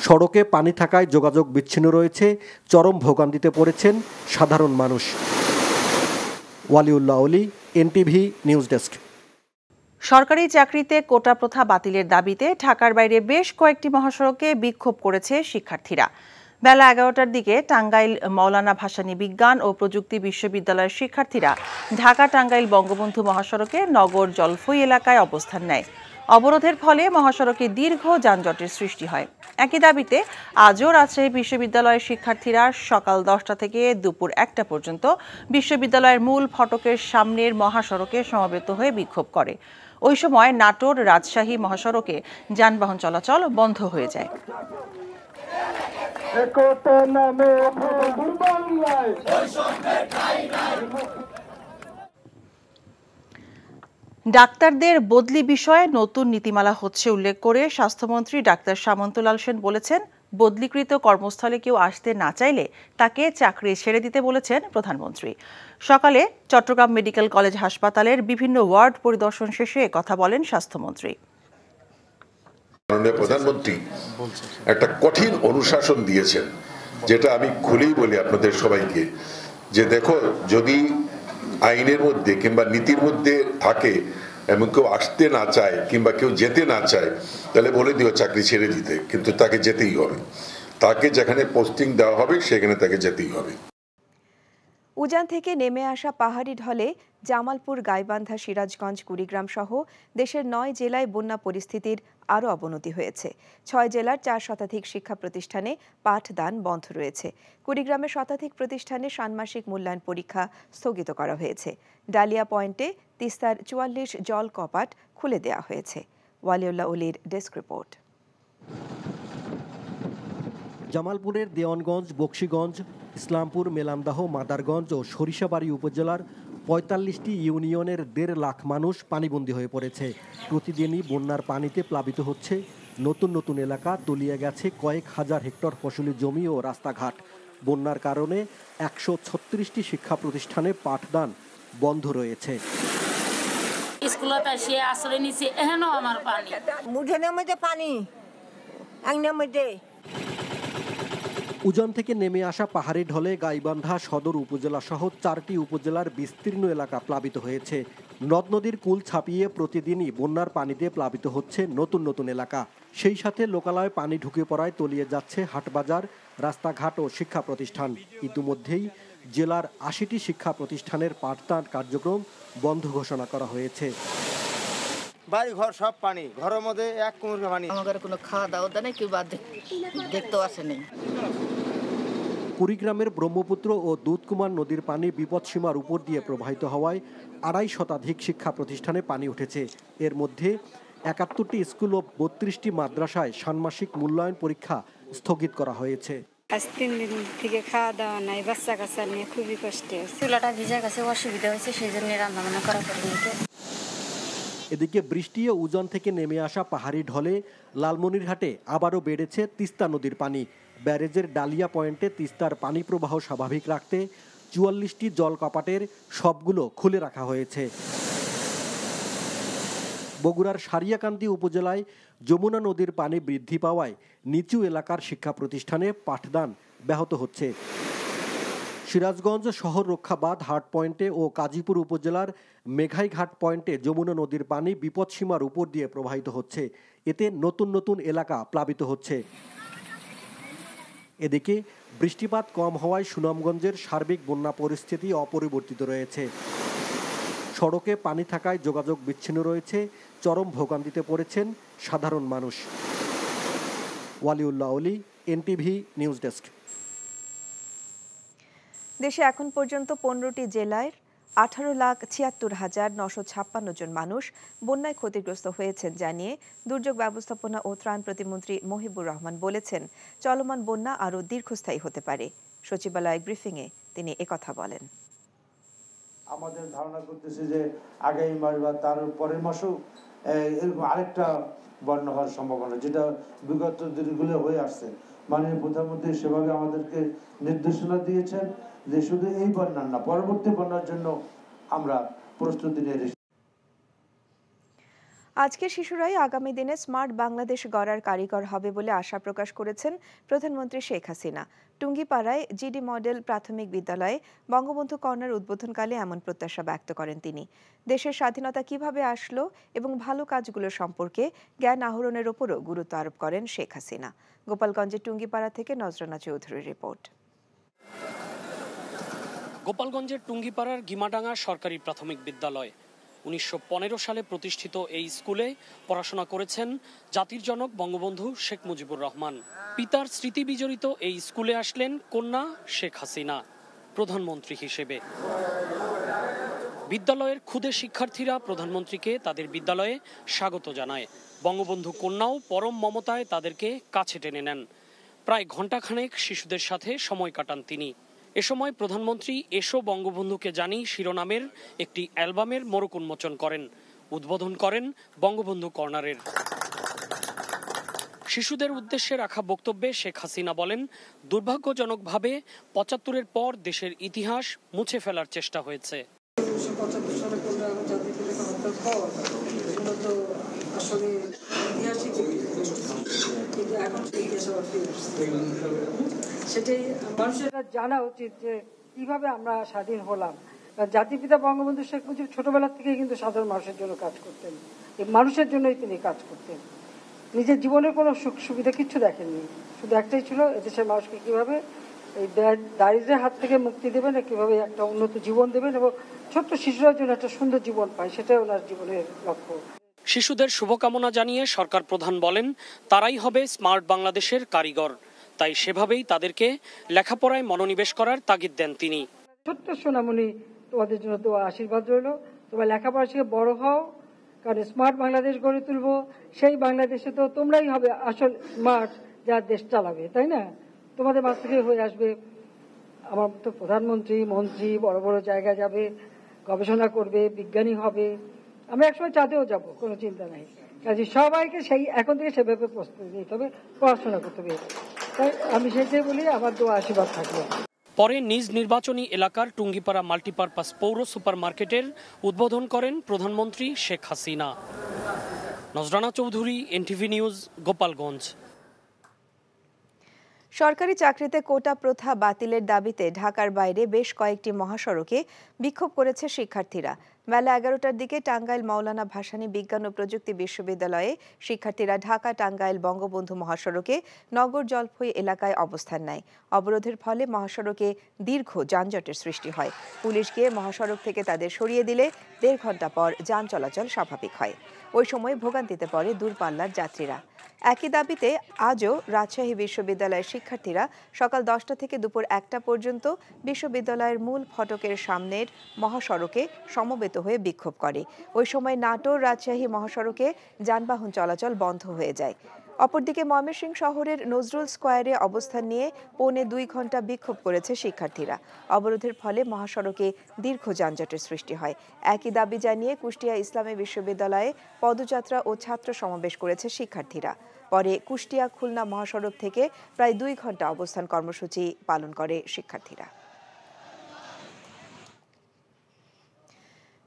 সড়কে পানি থাকায় যোগাযোগ বিচ্ছিন্ন রয়েছে, চরম ভোগান্তিতে পড়েছেন সাধারণ মানুষ। ওয়ালিউল্লাহ অলি, এনটিভি নিউজ ডেস্ক। সরকারি চাকরিতে কোটা প্রথা বাতিলের দাবিতে ঢাকার বাইরে বেশ কয়েকটি মহাসড়কে বিক্ষোভ করেছে শিক্ষার্থীরা। বেলা 11টার দিকে টাঙ্গাইল মৌলানা ভাসানী বিজ্ঞান ও প্রযুক্তি বিশ্ববিদ্যালয়ের শিক্ষার্থীরা ঢাকা টাঙ্গাইল বঙ্গবন্ধু মহাসড়কে নগর জলফই এলাকায় অবস্থান নেয়। অবরোধের ফলে মহাসড়কে দীর্ঘ যানজটের সৃষ্টি হয়। একই দাবিতে আজও রাজশাহী বিশ্ববিদ্যালয়ের শিক্ষার্থীরা সকাল 10টা থেকে দুপুর 1টা পর্যন্ত বিশ্ববিদ্যালয়ের মূল ফটকের সামনের মহাসড়কে সমবেত হয়ে বিক্ষোভ করে। ওই সময় নাটোর রাজশাহী মহাসড়কে যানবাহন চলাচল বন্ধ হয়ে যায়। ডাক্তারদের বদলি বিষয়ে নতুন নীতিমালা হচ্ছে উল্লেখ করে স্বাস্থ্যমন্ত্রী ডাক্তার সামন্তলাল সেন বলেছেন, বদলিকৃত কর্মস্থলে কেউ আসতে না চাইলে তাকে চাকরি ছেড়ে দিতে বলেছেন প্রধানমন্ত্রী। সকালে চট্টগ্রাম মেডিকেল কলেজ হাসপাতালের বিভিন্ন ওয়ার্ড পরিদর্শন শেষে কথা বলেন স্বাস্থ্যমন্ত্রী। মাননীয় প্রধানমন্ত্রী একটা কঠিন অনুশাসন দিয়েছেন, যেটা আমি খুলেই বলি আপনাদের সবাইকে, যে দেখো যদি আইনের মধ্যে কিংবা নীতির মধ্যে থাকে এবং কেউ আসতে না চায় কিংবা কেউ যেতে না চায়, তাহলে বলে দিও চাকরি ছেড়ে দিতে, কিন্তু তাকে যেতেই হবে। তাকে যেখানে পোস্টিং দেওয়া হবে সেখানে তাকে যেতেই হবে। উজান থেকে নেমে আসা পাহাড়ি ঢলে জামালপুর, গাইবান্ধা, সিরাজগঞ্জ, কুড়িগ্রাম সহ দেশের 9 জেলায় বন্যা পরিস্থিতির আরও অবনতি হয়েছে। 6 জেলার 4 শতাধিক শিক্ষা প্রতিষ্ঠানে পাঠদান বন্ধ রয়েছে। কুড়িগ্রামের শতাধিক প্রতিষ্ঠানে ষান্মাসিক মূল্যায়ন পরীক্ষা স্থগিত করা হয়েছে। ডালিয়া পয়েন্টে তিস্তার 44 জল কপাট খুলে দেওয়া হয়েছে। ওয়ালিউল্লাহ অলির ডেস্ক রিপোর্ট। জামালপুরের দেওয়ানগঞ্জ, বকশীগঞ্জ, ইসলামপুর, মেলামদাহ, মাদারগঞ্জ ও সরিষাবাড়ি উপজেলার 45টি ইউনিয়নের 1.5 লাখ মানুষ পানিবন্দী হয়ে পড়েছে। প্রতিদিনই বন্যার পানিতে প্লাবিত হচ্ছে নতুন নতুন এলাকা, তলিয়ে গেছে কয়েক হাজার হেক্টর ফসলি জমি ও রাস্তাঘাট। বন্যার কারণে 136টি শিক্ষা প্রতিষ্ঠানে পাঠদান বন্ধ রয়েছে। স্কুলত আসি আশ্রয় নিছি, এহেনও আমার পানি মুঠের মধ্যে পানি একনের মধ্যে। উজান থেকে নেমে আসা পাহাড়ি ঢলে গাইবান্ধা সদর উপজেলা সহ 4টি উপজেলার বিস্তীর্ণ এলাকা প্লাবিত হয়েছে। নদ নদীর কুল ছাপিয়ে প্রতিদিনই বন্যার পানিতে প্লাবিত হচ্ছে নতুন নতুন এলাকা। সেই সাথে লোকালয়ে পানি ঢুকে পড়ায় তলিয়ে যাচ্ছে হাটবাজার, রাস্তাঘাট ও শিক্ষা প্রতিষ্ঠান। ইতিমধ্যেই জেলার 80টি শিক্ষা প্রতিষ্ঠানের পাঠদান কার্যক্রম বন্ধ ঘোষণা করা হয়েছে। বাড়ি ঘর সব পানি, ঘরের মধ্যে এক কুমুর পানি। আমাদের কোনো খাওয়া দাওয়া নেই, কেউ দেখতেও আসেনি। কুড়িগ্রামের ব্রহ্মপুত্র ও দুধকুমার নদীর পানি বিপদসীমার উপর দিয়ে প্রবাহিত হওয়ায় 2.5 শতাধিক শিক্ষা প্রতিষ্ঠানে পানি উঠেছে। এর মধ্যে 71টি স্কুল ও 32টি মাদ্রাসায় ষান্মাসিক মূল্যায়ন পরীক্ষা স্থগিত করা হয়েছে। আজ 3 দিন থেকে খাওয়া দাওয়া নাই, বাচ্চা কাচ্চা নিয়ে খুবই কষ্ট হচ্ছে। চুলাটা ভিজে গেছে, অসুবিধা হয়েছে, সেই জন্য রান্না বান্না করা পড়ে। এদিকে বৃষ্টি ও উজান থেকে নেমে আসা পাহাড়ি ঢলে লালমনিরহাটে আবারও বেড়েছে তিস্তা নদীর পানি। ব্যারেজের ডালিয়া পয়েন্টে তিস্তার পানি প্রবাহ স্বাভাবিক রাখতে 44টি জল কপাটের সবগুলো খুলে রাখা হয়েছে। বগুড়ার সারিয়াকান্দি উপজেলায় যমুনা নদীর পানি বৃদ্ধি পাওয়ায় নিচু এলাকার শিক্ষা প্রতিষ্ঠানে পাঠদান ব্যাহত হচ্ছে। সিরাজগঞ্জ শহর রক্ষাবাদ হাট পয়েন্টে ও কাজীপুর উপজেলার মেঘাইঘাট পয়েন্টে যমুনা নদীর পানি বিপদসীমার উপর দিয়ে প্রবাহিত হচ্ছে। এতে নতুন নতুন এলাকা প্লাবিত হচ্ছে। এদিকে বৃষ্টিপাত কম হওয়ায় সুনামগঞ্জের সার্বিক বন্যা পরিস্থিতি অপরিবর্তিত রয়েছে। সড়কে পানি থাকায় যোগাযোগ বিচ্ছিন্ন রয়েছে, চরম ভোগান্তিতে পড়েছেন সাধারণ মানুষ। ওয়ালিউল্লাহ অলি, এনটিভি নিউজ ডেস্ক। দেশে এখন পর্যন্ত 15টি জেলায় 18,76,956 জন মানুষ বন্যায় ক্ষতিগ্রস্ত হয়েছেন জানিয়ে দুর্যোগ ব্যবস্থাপনা ও ত্রাণ প্রতিমন্ত্রী মহিবুর রহমান বলেছেন, চলমান বন্যা আরও দীর্ঘস্থায়ী হতে পারে। সচিবালয় ব্রিফিংয়ে তিনি একথা বলেন। আমাদের ধারণা করতেছে যে আগামী মাস বা তার পরের মাসেও এরকম আরেকটা বন্যা হওয়ার সম্ভাবনা, যেটা বিগত দিনগুলো হয়ে আসছে। মাননীয় প্রধানমন্ত্রী সেভাবে আমাদেরকে নির্দেশনা দিয়েছেন যে শুধু এই বন্যার না, পরবর্তী বন্যার জন্য আমরা প্রস্তুতি নিয়ে রেখেছি। আজকের শিশুরাই আগামী দিনে স্মার্ট বাংলাদেশ গড়ার কারিগর হবে বলে আশা প্রকাশ করেছেন প্রধানমন্ত্রী শেখ হাসিনা। টুঙ্গিপাড়ায় জিডি মডেল প্রাথমিক বিদ্যালয়ে বঙ্গবন্ধু কর্নার উদ্বোধনকালে এমন প্রত্যাশা ব্যক্ত করেন তিনি। দেশের স্বাধীনতা কিভাবে আসলো এবং ভালো কাজগুলো সম্পর্কে জ্ঞান আহরণের ওপরও গুরুত্ব আরোপ করেন শেখ হাসিনা। গোপালগঞ্জের টুঙ্গিপাড়া থেকে নজরানা চৌধুরীর রিপোর্ট। গোপালগঞ্জের টুঙ্গিপাড়ার গিমাডাঙ্গা সরকারি প্রাথমিক বিদ্যালয় 1915 সালে প্রতিষ্ঠিত এই স্কুলে পড়াশোনা করেছেন জাতির জনক বঙ্গবন্ধু শেখ মুজিবুর রহমান। পিতার স্মৃতি বিজড়িত এই স্কুলে আসলেন কন্যা শেখ হাসিনা প্রধানমন্ত্রী হিসেবে। বিদ্যালয়ের ক্ষুদে শিক্ষার্থীরা প্রধানমন্ত্রীকে তাদের বিদ্যালয়ে স্বাগত জানায়। বঙ্গবন্ধু কন্যাও পরম মমতায় তাদেরকে কাছে টেনে নেন। প্রায় ঘণ্টাখানেক শিশুদের সাথে সময় কাটান তিনি। এ সময় প্রধানমন্ত্রী এসো বঙ্গবন্ধুকে জানি শিরোনামের একটি অ্যালবামের মোড়ক উন্মোচন করেন। উদ্বোধন করেন বঙ্গবন্ধু কর্নারের। শিশুদের উদ্দেশ্যে রাখা বক্তব্যে শেখ হাসিনা বলেন, দুর্ভাগ্যজনকভাবে 75-এর পর দেশের ইতিহাস মুছে ফেলার চেষ্টা হয়েছে। সেটাই মানুষের জানা উচিত যে কিভাবে আমরা স্বাধীন হলাম। জাতিপিতা বঙ্গবন্ধু শেখ মুজিব ছোটবেলা থেকে কিন্তু সাধারণ মানুষের জন্য কাজ করতেন, এই মানুষের জন্যই তিনি কাজ করতেন। নিজের জীবনের কোনো সুখ সুবিধা কিচ্ছু দেখেননি, শুধু একটাই ছিল এদেশের মানুষকে কিভাবে এই দারিদ্র্যের হাত থেকে মুক্তি দেবেন, কীভাবে একটা উন্নত জীবন দেবেন এবং ছোট্ট শিশুরা যেন একটা সুন্দর জীবন পায়, সেটাই ওনার জীবনের লক্ষ্য। শিশুদের শুভকামনা জানিয়ে সরকার প্রধান বলেন, তারাই হবে স্মার্ট বাংলাদেশের কারিগর, তাই সেভাবেই তাদেরকে লেখাপড়ায় মনোনিবেশ করার তাগিদ দেন তিনি। ছোট্ট সোনামণি, তোমাদের জন্য তো আশীর্বাদ রইল, তোমরা লেখাপড়া শিখে বড় হও, কারণ স্মার্ট বাংলাদেশ গড়ে তুলবো। সেই বাংলাদেশে তো তোমরাই হবে আসল স্মার্ট, যার দেশ চালাবে, তাই না? তোমাদের মাঝ থেকে হয়ে আসবে আমার তো প্রধানমন্ত্রী, মন্ত্রী, বড় বড় জায়গায় যাবে, গবেষণা করবে, বিজ্ঞানী হবে। আমরা একসময় চাঁদেও যাব, কোনো চিন্তা নাই। কাজে সবাইকে সেই এখন থেকে সেভাবে প্রস্তুতি নিতে হবে, পড়াশোনা করতে হবে। তাই আমি সেটাই বলি, আমার দোয়া আশীর্বাদ থাকবে। পরে নিজ নির্বাচনী এলাকার টুঙ্গিপাড়া মাল্টিপারপাস পৌর সুপার মার্কেটের উদ্বোধন করেন প্রধানমন্ত্রী শেখ হাসিনা। Nazrana Chowdhury, NTV news, Gopalganj. সরকারি চাকরিতে কোটা প্রথা বাতিলের দাবিতে ঢাকার বাইরে বেশ কয়েকটি মহাসড়কে বিক্ষোভ করেছে শিক্ষার্থীরা। বেলা 11টার দিকে টাঙ্গাইল মাওলানা ভাসানী বিজ্ঞান ও প্রযুক্তি বিশ্ববিদ্যালয়ে শিক্ষার্থীরা ঢাকা টাঙ্গাইল বঙ্গবন্ধু মহাসড়কে নগর জলফই এলাকায় অবস্থান নেয়। অবরোধের ফলে মহাসড়কে দীর্ঘ যানজটের সৃষ্টি হয়। পুলিশ গিয়ে মহাসড়ক থেকে তাদের সরিয়ে দিলে 1.5 ঘণ্টা পর যান চলাচল স্বাভাবিক হয়। ওই সময় ভোগান্তিতে পড়ে দূরপাল্লার যাত্রীরা। একই দাবিতে আজও রাজশাহী বিশ্ববিদ্যালয়ের শিক্ষার্থীরা সকাল 10টা থেকে দুপুর 1টা পর্যন্ত বিশ্ববিদ্যালয়ের মূল ফটকের সামনের মহাসড়কে সমবেত হয়ে বিক্ষোভ করে। ওই সময় নাটোর রাজশাহী মহাসড়কে যানবাহন চলাচল বন্ধ হয়ে যায়। অপরদিকে ময়মনসিংহ শহরের নজরুল স্কয়ারে অবস্থান নিয়ে 1.25 ঘণ্টা বিক্ষোভ করেছে শিক্ষার্থীরা। অবরোধের ফলে মহাসড়কে দীর্ঘ যানজটের সৃষ্টি হয়। একই দাবি জানিয়ে কুষ্টিয়া ইসলামী বিশ্ববিদ্যালয়ে পদযাত্রা ও ছাত্র সমাবেশ করেছে শিক্ষার্থীরা। পরে কুষ্টিয়া খুলনা মহাসড়ক থেকে প্রায় 2 ঘণ্টা অবস্থান কর্মসূচি পালন করে শিক্ষার্থীরা।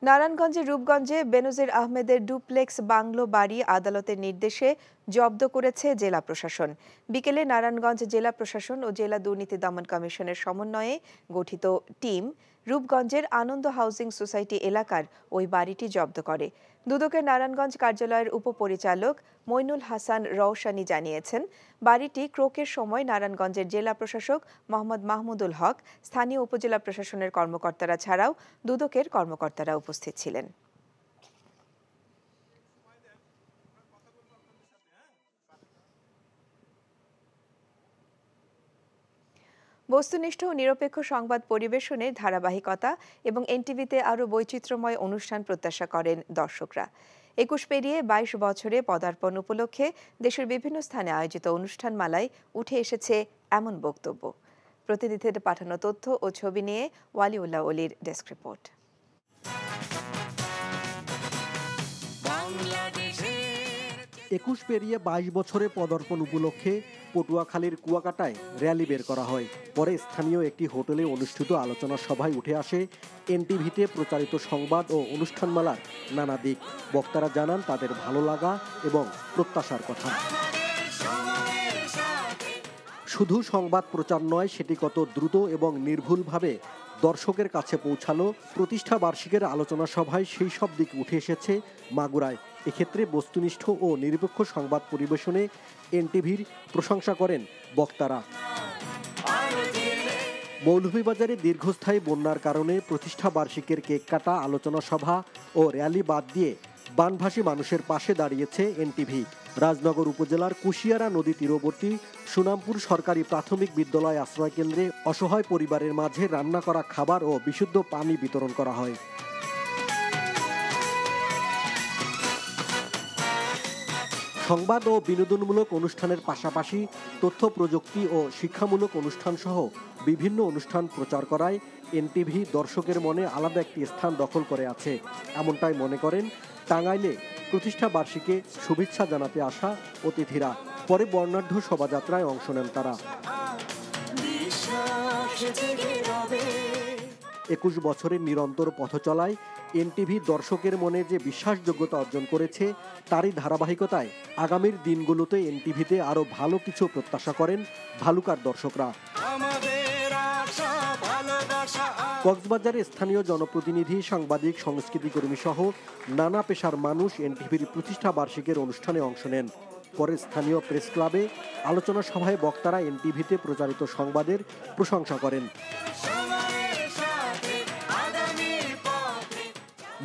নারায়ণগঞ্জের রূপগঞ্জে বেনজির আহমেদের ডুপ্লেক্স বাংলো বাড়ি আদালতের নির্দেশে জব্দ করেছে জেলা প্রশাসন। বিকেলে নারায়ণগঞ্জ জেলা প্রশাসন ও জেলা দুর্নীতি দমন কমিশনের সমন্বয়ে গঠিত টিম রূপগঞ্জের আনন্দ হাউজিং সোসাইটি এলাকার ওই বাড়িটি জব্দ করে। দুদকের নারায়ণগঞ্জ কার্যালয়ের উপপরিচালক মইনুল হাসান রওশানী জানিয়েছেন, বাড়িটি ক্রোকের সময় নারায়ণগঞ্জের জেলা প্রশাসক মোহাম্মদ মাহমুদুল হক, স্থানীয় উপজেলা প্রশাসনের কর্মকর্তারা ছাড়াও দুদকের কর্মকর্তারা উপস্থিত ছিলেন। বস্তুনিষ্ঠ ও নিরপেক্ষ সংবাদ পরিবেশনের ধারাবাহিকতা এবং এনটিভিতে আরও বৈচিত্র্যময় অনুষ্ঠান প্রত্যাশা করেন দর্শকরা। 21 পেরিয়ে 22 বছরে পদার্পণ উপলক্ষে দেশের বিভিন্ন স্থানে আয়োজিত অনুষ্ঠানমালায় উঠে এসেছে এমন বক্তব্য। প্রতিনিধিদের পাঠানো তথ্য ও ছবি নিয়ে ওয়ালিউল্লাহ অলির ডেস্ক রিপোর্ট। 21 পেরিয়ে 22 বছরে পদার্পণ উপলক্ষে পটুয়াখালীর কুয়াকাটায় র্যালি বের করা হয়। পরে স্থানীয় একটি হোটেলে অনুষ্ঠিত আলোচনা সভায় উঠে আসে এনটিভিতে প্রচারিত সংবাদ ও অনুষ্ঠানমালার নানা দিক। বক্তারা জানান তাদের ভালো লাগা এবং প্রত্যাশার কথা। শুধু সংবাদ প্রচার নয়, সেটি কত দ্রুত এবং নির্ভুলভাবে দর্শকের কাছে পৌঁছালো। প্রতিষ্ঠা বার্ষিকের আলোচনা সভায় সেই সব দিক উঠে এসেছে মাগুরায়। এক্ষেত্রে বস্তুনিষ্ঠ ও নিরপেক্ষ সংবাদ পরিবেশনে এনটিভির প্রশংসা করেন বক্তারা। মৌলভীবাজারে দীর্ঘস্থায়ী বন্যার কারণে প্রতিষ্ঠা বার্ষিকের কেক কাটা, আলোচনা সভা ও র্যালি বাদ দিয়ে বানভাসী মানুষের পাশে দাঁড়িয়েছে এনটিভি। রাজনগর উপজেলার কুশিয়ারা নদী তীরবর্তী সুনামপুর সরকারি প্রাথমিক বিদ্যালয় আশ্রয়কেন্দ্রে অসহায় পরিবারের মাঝে রান্না করা খাবার ও বিশুদ্ধ পানি বিতরণ করা হয়। সংবাদ ও বিনোদনমূলক অনুষ্ঠানের পাশাপাশি তথ্য প্রযুক্তি ও শিক্ষামূলক অনুষ্ঠান সহ বিভিন্ন অনুষ্ঠান প্রচার করায় এনটিভি দর্শকের মনে আলাদা একটি স্থান দখল করে আছে। এমনটাই মনে করেন টাঙ্গাইলে প্রতিষ্ঠা বার্ষিকে শুভেচ্ছা জানাতে আসা অতিথিরা। পরে বর্ণাঢ্য শোভাযাত্রায় অংশ নেন তারা। 21 বছরের নিরন্তর পথচলায় এনটিভি দর্শকের মনে যে বিশ্বাসযোগ্যতা অর্জন করেছে, তারই ধারাবাহিকতায় আগামীর দিনগুলোতে এনটিভিতে আরও ভালো কিছু প্রত্যাশা করেন ভালুকার দর্শকরা। কক্সবাজারে স্থানীয় জনপ্রতিনিধি, সাংবাদিক, সংস্কৃতি কর্মী সহ নানা পেশার মানুষ এনটিভির প্রতিষ্ঠা বার্ষিকের অনুষ্ঠানে অংশ নেন। পরে স্থানীয় প্রেস ক্লাবে আলোচনা সভায় বক্তারা এনটিভিতে প্রচারিত সংবাদের প্রশংসা করেন।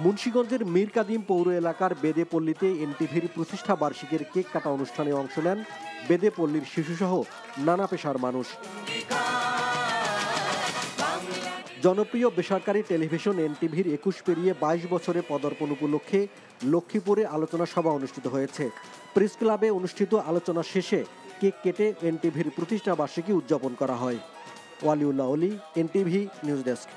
মুন্সিগঞ্জের মীর কাদিম পৌর এলাকার বেদেপল্লীতে এনটিভির প্রতিষ্ঠা বার্ষিকীর কেক কাটা অনুষ্ঠানে অংশ নেন বেদেপল্লীর শিশুসহ নানা পেশার মানুষ। জনপ্রিয় বেসরকারি টেলিভিশন এনটিভির 21 পেরিয়ে 22 বছরে পদার্পণ উপলক্ষে লক্ষ্মীপুরে আলোচনা সভা অনুষ্ঠিত হয়েছে। প্রেস ক্লাবে অনুষ্ঠিত আলোচনা শেষে কেক কেটে এনটিভির প্রতিষ্ঠা বার্ষিকী উদযাপন করা হয়। ওয়ালিউল্লাহ অলি, এনটিভি নিউজ ডেস্ক।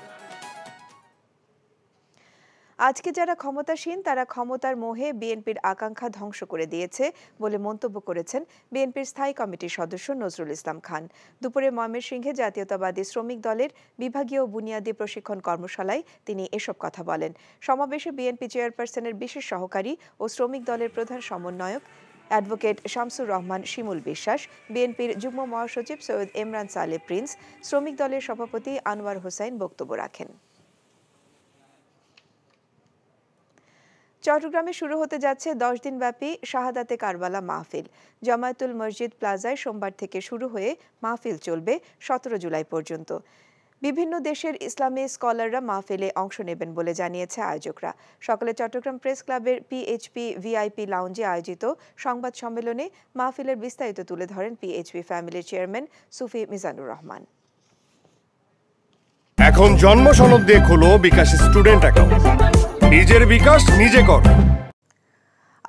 আজকে যারা ক্ষমতাসীন তারা ক্ষমতার মোহে বিএনপির আকাঙ্ক্ষা ধ্বংস করে দিয়েছে বলে মন্তব্য করেছেন বিএনপির স্থায়ী কমিটির সদস্য নজরুল ইসলাম খান। দুপুরে ময়মনসিংহে জাতীয়তাবাদী শ্রমিক দলের বিভাগীয় বুনিয়াদী প্রশিক্ষণ কর্মশালায় তিনি এসব কথা বলেন। সমাবেশে বিএনপি চেয়ারপারসনের বিশেষ সহকারী ও শ্রমিক দলের প্রধান সমন্বয়ক অ্যাডভোকেট শামসুর রহমান শিমুল বিশ্বাস, বিএনপির যুগ্ম মহাসচিব সৈয়দ ইমরান সালে প্রিন্স, শ্রমিক দলের সভাপতি আনোয়ার হোসাইন বক্তব্য রাখেন। চট্টগ্রামে শুরু হতে যাচ্ছে 10 দিনব্যাপী শাহাদাতে কারবালা মাহফিল। জামায়াতুল মসজিদ প্লাজায় সোমবার থেকে শুরু হয়ে মাহফিল চলবে 17 জুলাই পর্যন্ত। বিভিন্ন দেশের ইসলামী স্কলাররা মাহফিলে অংশ নেবেন বলে জানিয়েছে আয়োজকরা। সকালে চট্টগ্রাম প্রেস ক্লাবের পিএইচপি ভিআইপি লাউঞ্জে আয়োজিত সংবাদ সম্মেলনে মাহফিলের বিস্তারিত তুলে ধরেন পিএইচপি ফ্যামিলির চেয়ারম্যান সুফি মিজানুর রহমান। এখন জন্ম সনদ দিয়ে খোলো বিকাশ স্টুডেন্ট অ্যাকাউন্ট। নিজের বিকাশ নিজে কর।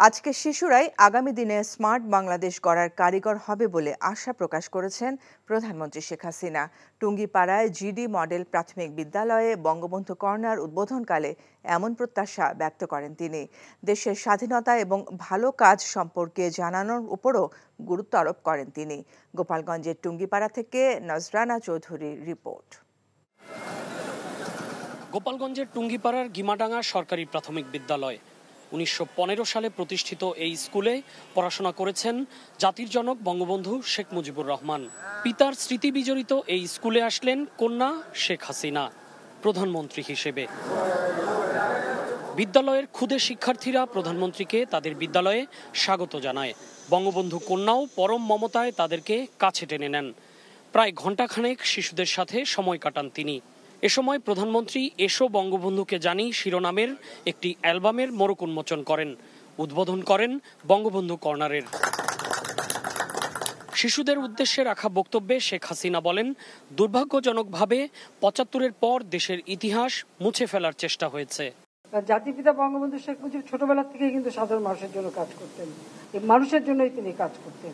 আজকে শিশুরাই আগামী দিনে স্মার্ট বাংলাদেশ গড়ার কারিগর হবে বলে আশা প্রকাশ করেছেন প্রধানমন্ত্রী শেখ হাসিনা। টুঙ্গিপাড়ায় জিডি মডেল প্রাথমিক বিদ্যালয়ে বঙ্গবন্ধু কর্নার উদ্বোধনকালে এমন প্রত্যাশা ব্যক্ত করেন তিনি। দেশের স্বাধীনতা এবং ভালো কাজ সম্পর্কে জানানোর উপরও গুরুত্ব আরোপ করেন তিনি। গোপালগঞ্জের টুঙ্গিপাড়া থেকে নজরানা চৌধুরীর রিপোর্ট। গোপালগঞ্জের টুঙ্গিপাড়ার গিমাডাঙ্গা সরকারি প্রাথমিক বিদ্যালয় 1915 সালে প্রতিষ্ঠিত এই স্কুলে পড়াশোনা করেছেন জাতির জনক বঙ্গবন্ধু শেখ মুজিবুর রহমান। পিতার স্মৃতি বিজড়িত এই স্কুলে আসলেন কন্যা শেখ হাসিনা প্রধানমন্ত্রী হিসেবে। বিদ্যালয়ের ক্ষুদে শিক্ষার্থীরা প্রধানমন্ত্রীকে তাদের বিদ্যালয়ে স্বাগত জানায়। বঙ্গবন্ধু কন্যাও পরম মমতায় তাদেরকে কাছে টেনে নেন। প্রায় ঘণ্টাখানেক শিশুদের সাথে সময় কাটান তিনি। এ সময় প্রধানমন্ত্রী এসো বঙ্গবন্ধুকে জানি শিরোনামের একটি অ্যালবামের মোড়ক উন্মোচন করেন। উদ্বোধন করেন বঙ্গবন্ধু কর্নারের। শিশুদের উদ্দেশ্যে রাখা বক্তব্যে শেখ হাসিনা বলেন, দুর্ভাগ্যজনকভাবে 75-এর পর দেশের ইতিহাস মুছে ফেলার চেষ্টা হয়েছে। জাতিপিতা বঙ্গবন্ধু শেখ মুজিব ছোটবেলা থেকেই কিন্তু সাধারণ মানুষের জন্য কাজ করতেন। এই মানুষের জন্যই তিনি কাজ করতেন।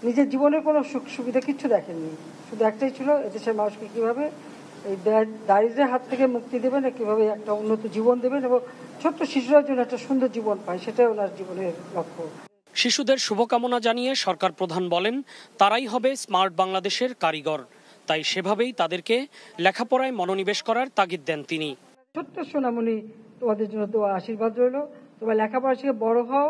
নিজের জীবনের কোনো সুখ সুবিধা কিচ্ছু দেখেননি, শুধু একটাই ছিল এদেশের মানুষকে কিভাবে এই দারিদ্র্যের হাত থেকে মুক্তি দেবেন, কিভাবে একটা উন্নত জীবন দেবেন এবং ছোট্ট শিশুরা যেন একটা সুন্দর জীবন পায়, সেটাই ওনার জীবনের লক্ষ্য। শিশুদের শুভকামনা জানিয়ে সরকার প্রধান বলেন, তারাই হবে স্মার্ট বাংলাদেশের কারিগর। তাই সেভাবেই তাদেরকে লেখাপড়ায় মনোনিবেশ করার তাগিদ দেন তিনি। ছোট্ট সোনামণি, তোমাদের জন্য তো আশীর্বাদ রইল, তোমরা লেখাপড়া শিখে বড় হও,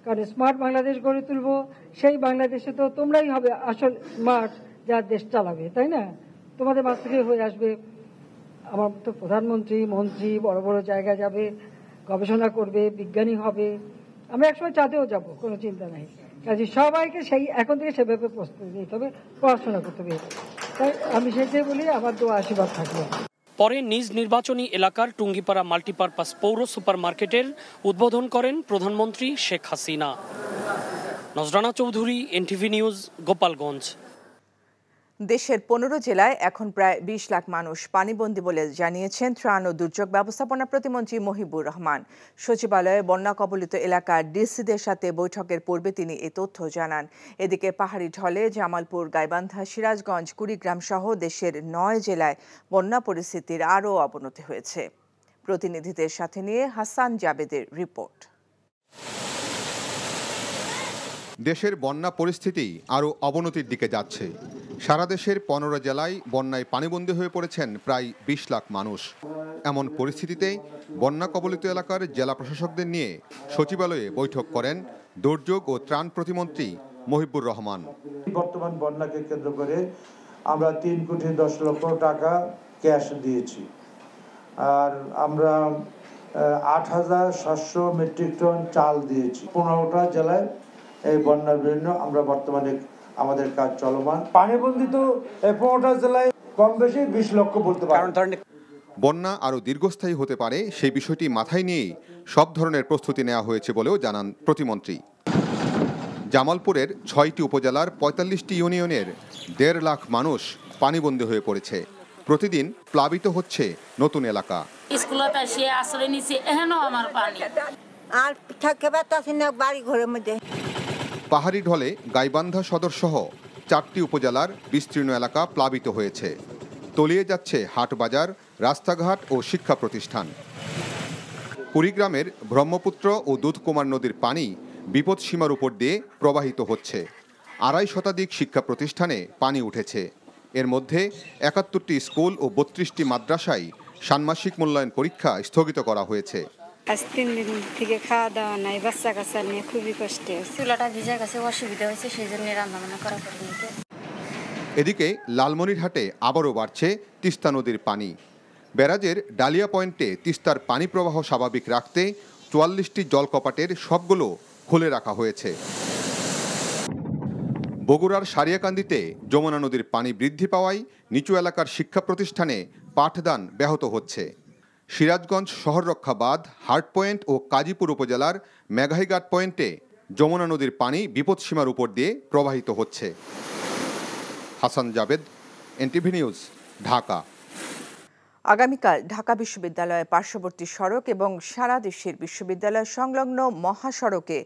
কারণ স্মার্ট বাংলাদেশ গড়ে তুলবো। সেই বাংলাদেশে তো তোমরাই হবে আসল স্মার্ট, যা দেশ চালাবে, তাই না? তোমাদের মাঝ থেকে হয়ে আসবে আমার তো প্রধানমন্ত্রী, মন্ত্রী, বড় বড় জায়গায় যাবে, গবেষণা করবে, বিজ্ঞানী হবে। আমরা একসময় চাঁদেও যাব, কোনো চিন্তা নাই। কাজে সবাইকে সেই এখন থেকে সেভাবে প্রস্তুতি নিতে হবে, পড়াশোনা করতে হবে। তাই আমি সেটাই বলি, আমার দোয়া আশীর্বাদ থাকবে। পরে নিজ নির্বাচনী এলাকার টুঙ্গিপাড়া মাল্টিপারপাস পৌর সুপার মার্কেটের উদ্বোধন করেন প্রধানমন্ত্রী শেখ হাসিনা। Nazrana Chowdhury, NTV news, Gopalganj. দেশের 15 জেলায় এখন প্রায় 20 লাখ মানুষ পানিবন্দী বলে জানিয়েছেন ত্রাণ ও দুর্যোগ ব্যবস্থাপনা প্রতিমন্ত্রী মহিবুর রহমান। সচিবালয়ে বন্যা কবলিত এলাকার ডিসিদের সাথে বৈঠকের পূর্বে তিনি এই তথ্য জানান। এদিকে পাহাড়ি ঢলে জামালপুর, গাইবান্ধা, সিরাজগঞ্জ, কুড়িগ্রাম সহ দেশের 9 জেলায় বন্যা পরিস্থিতির আরও অবনতি হয়েছে। প্রতিনিধিদের সাথে নিয়ে হাসান জাবেদের রিপোর্ট। দেশের বন্যা পরিস্থিতি আরও অবনতির দিকে যাচ্ছে। সারা দেশের 15 জেলায় বন্যায় পানিবন্দী হয়ে পড়েছেন প্রায় 20 লাখ মানুষ। এমন পরিস্থিতিতে বন্যা কবলিত এলাকার জেলা প্রশাসকদের নিয়ে সচিবালয়ে বৈঠক করেন দুর্যোগ ও ত্রাণ প্রতিমন্ত্রী মহিবুর রহমান। বর্তমান বন্যাকে কেন্দ্র করে আমরা 3,10,00,000 টাকা ক্যাশ দিয়েছি, আর আমরা 8,700 মেট্রিক টন চাল দিয়েছি। 15টা জেলায় এই বন্যার বিভিন্ন আমরা বর্তমানে আমাদের কাজ চলমান। পানিবন্দী তো 15টা জেলায় কম বেশি 20 লক্ষ বলতে পারেন। বন্যা আরও দীর্ঘস্থায়ী হতে পারে সেই বিষয়টি মাথায় নিয়েই সব ধরনের প্রস্তুতি নেওয়া হয়েছে বলেও জানান প্রতিমন্ত্রী। জামালপুরের 6টি উপজেলার 45টি ইউনিয়নের 1.5 লাখ মানুষ পানিবন্দী হয়ে পড়েছে। প্রতিদিন প্লাবিত হচ্ছে নতুন এলাকা। স্কুলত আসি আশ্রয় নিছি, এখনো আমার পানি আর থাকতে পারতাছি না বাড়ি ঘরের মধ্যে। পাহাড়ি ঢলে গাইবান্ধা সদর সহ 4টি উপজেলার বিস্তীর্ণ এলাকা প্লাবিত হয়েছে। তলিয়ে যাচ্ছে হাট বাজার, রাস্তাঘাট ও শিক্ষা প্রতিষ্ঠান। কুড়িগ্রামের ব্রহ্মপুত্র ও দুধকুমার নদীর পানি বিপদসীমার উপর দিয়ে প্রবাহিত হচ্ছে। 2.5 শতাধিক শিক্ষা প্রতিষ্ঠানে পানি উঠেছে। এর মধ্যে 71টি স্কুল ও 32টি মাদ্রাসায় ষান্মাসিক মূল্যায়ন পরীক্ষা স্থগিত করা হয়েছে। আজ 3 দিন থেকে খাওয়া দাওয়া নাই, বাচ্চা কাচ্চা নিয়ে খুবই কষ্টে আছে। চুলাটা ভিজে গেছে, অসুবিধা হয়েছে, সেই জন্য রান্নাবান্না করা পড়েনি। এদিকে লালমনিরহাটে আবারও বাড়ছে তিস্তা নদীর পানি। ব্যারাজের ডালিয়া পয়েন্টে তিস্তার পানি প্রবাহ স্বাভাবিক রাখতে 44টি জলকপাটের সবগুলো খুলে রাখা হয়েছে। বগুড়ার সারিয়াকান্দিতে যমুনা নদীর পানি বৃদ্ধি পাওয়ায় নিচু এলাকার শিক্ষা প্রতিষ্ঠানে পাঠদান ব্যাহত হচ্ছে। সিরাজগঞ্জ শহররক্ষা বাঁধ, হার্ট পয়েন্ট ও কাজীপুর উপজেলার মেঘাইঘাট পয়েন্টে যমুনা নদীর পানি বিপদসীমার উপর দিয়ে প্রবাহিত হচ্ছে। Hasan Javed, NTV news, Dhaka. আগামীকাল ঢাকা বিশ্ববিদ্যালয়ের পার্শ্ববর্তী সড়ক এবং সারা দেশের বিশ্ববিদ্যালয় সংলগ্ন মহাসড়কে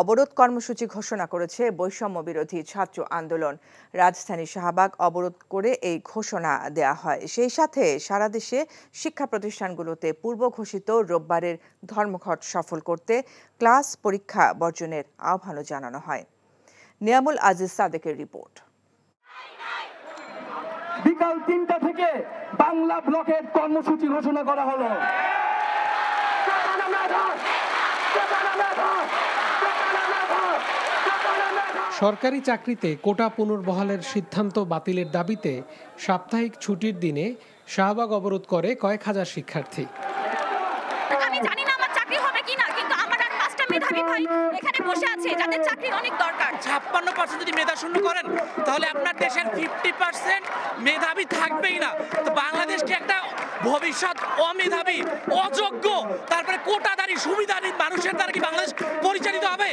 অবরোধ কর্মসূচি ঘোষণা করেছে বৈষম্য বিরোধী ছাত্র আন্দোলন। রাজধানী শাহবাগ অবরোধ করে এই ঘোষণা দেয়া হয়। সেই সাথে সারা দেশে শিক্ষা প্রতিষ্ঠানগুলোতে পূর্ব ঘোষিত রোববারের ধর্মঘট সফল করতে ক্লাস পরীক্ষা বর্জনের আহ্বানও জানানো হয়। নিয়ামুল আজিজ সাদেকের রিপোর্ট। বিকাল 3টা থেকে বাংলা ব্লকের কর্মসূচি ঘোষণা করা হলো। সরকারি চাকরিতে কোটা পুনর্বহালের সিদ্ধান্ত বাতিলের দাবিতে সাপ্তাহিক ছুটির দিনে শাহবাগ অবরোধ করে কয়েক হাজার শিক্ষার্থী। আমি জানি না আমার চাকরি হবে কিনা, কিন্তু আমার আর 5টা মেধাবী ভাই এখানে বসে আছে যাদের চাকরি অনেক দরকার। 56% যদি মেধা শূন্য করেন তাহলে আপনার দেশের 50% মেধাবী থাকবেই না। তো বাংলাদেশকে একটা ভবিষ্যৎ অমেধাবী, অযোগ্য, তারপরে কোটাদারি, সুবিধারি মানুষের দ্বারা কি বাংলাদেশ পরিচালিত হবে?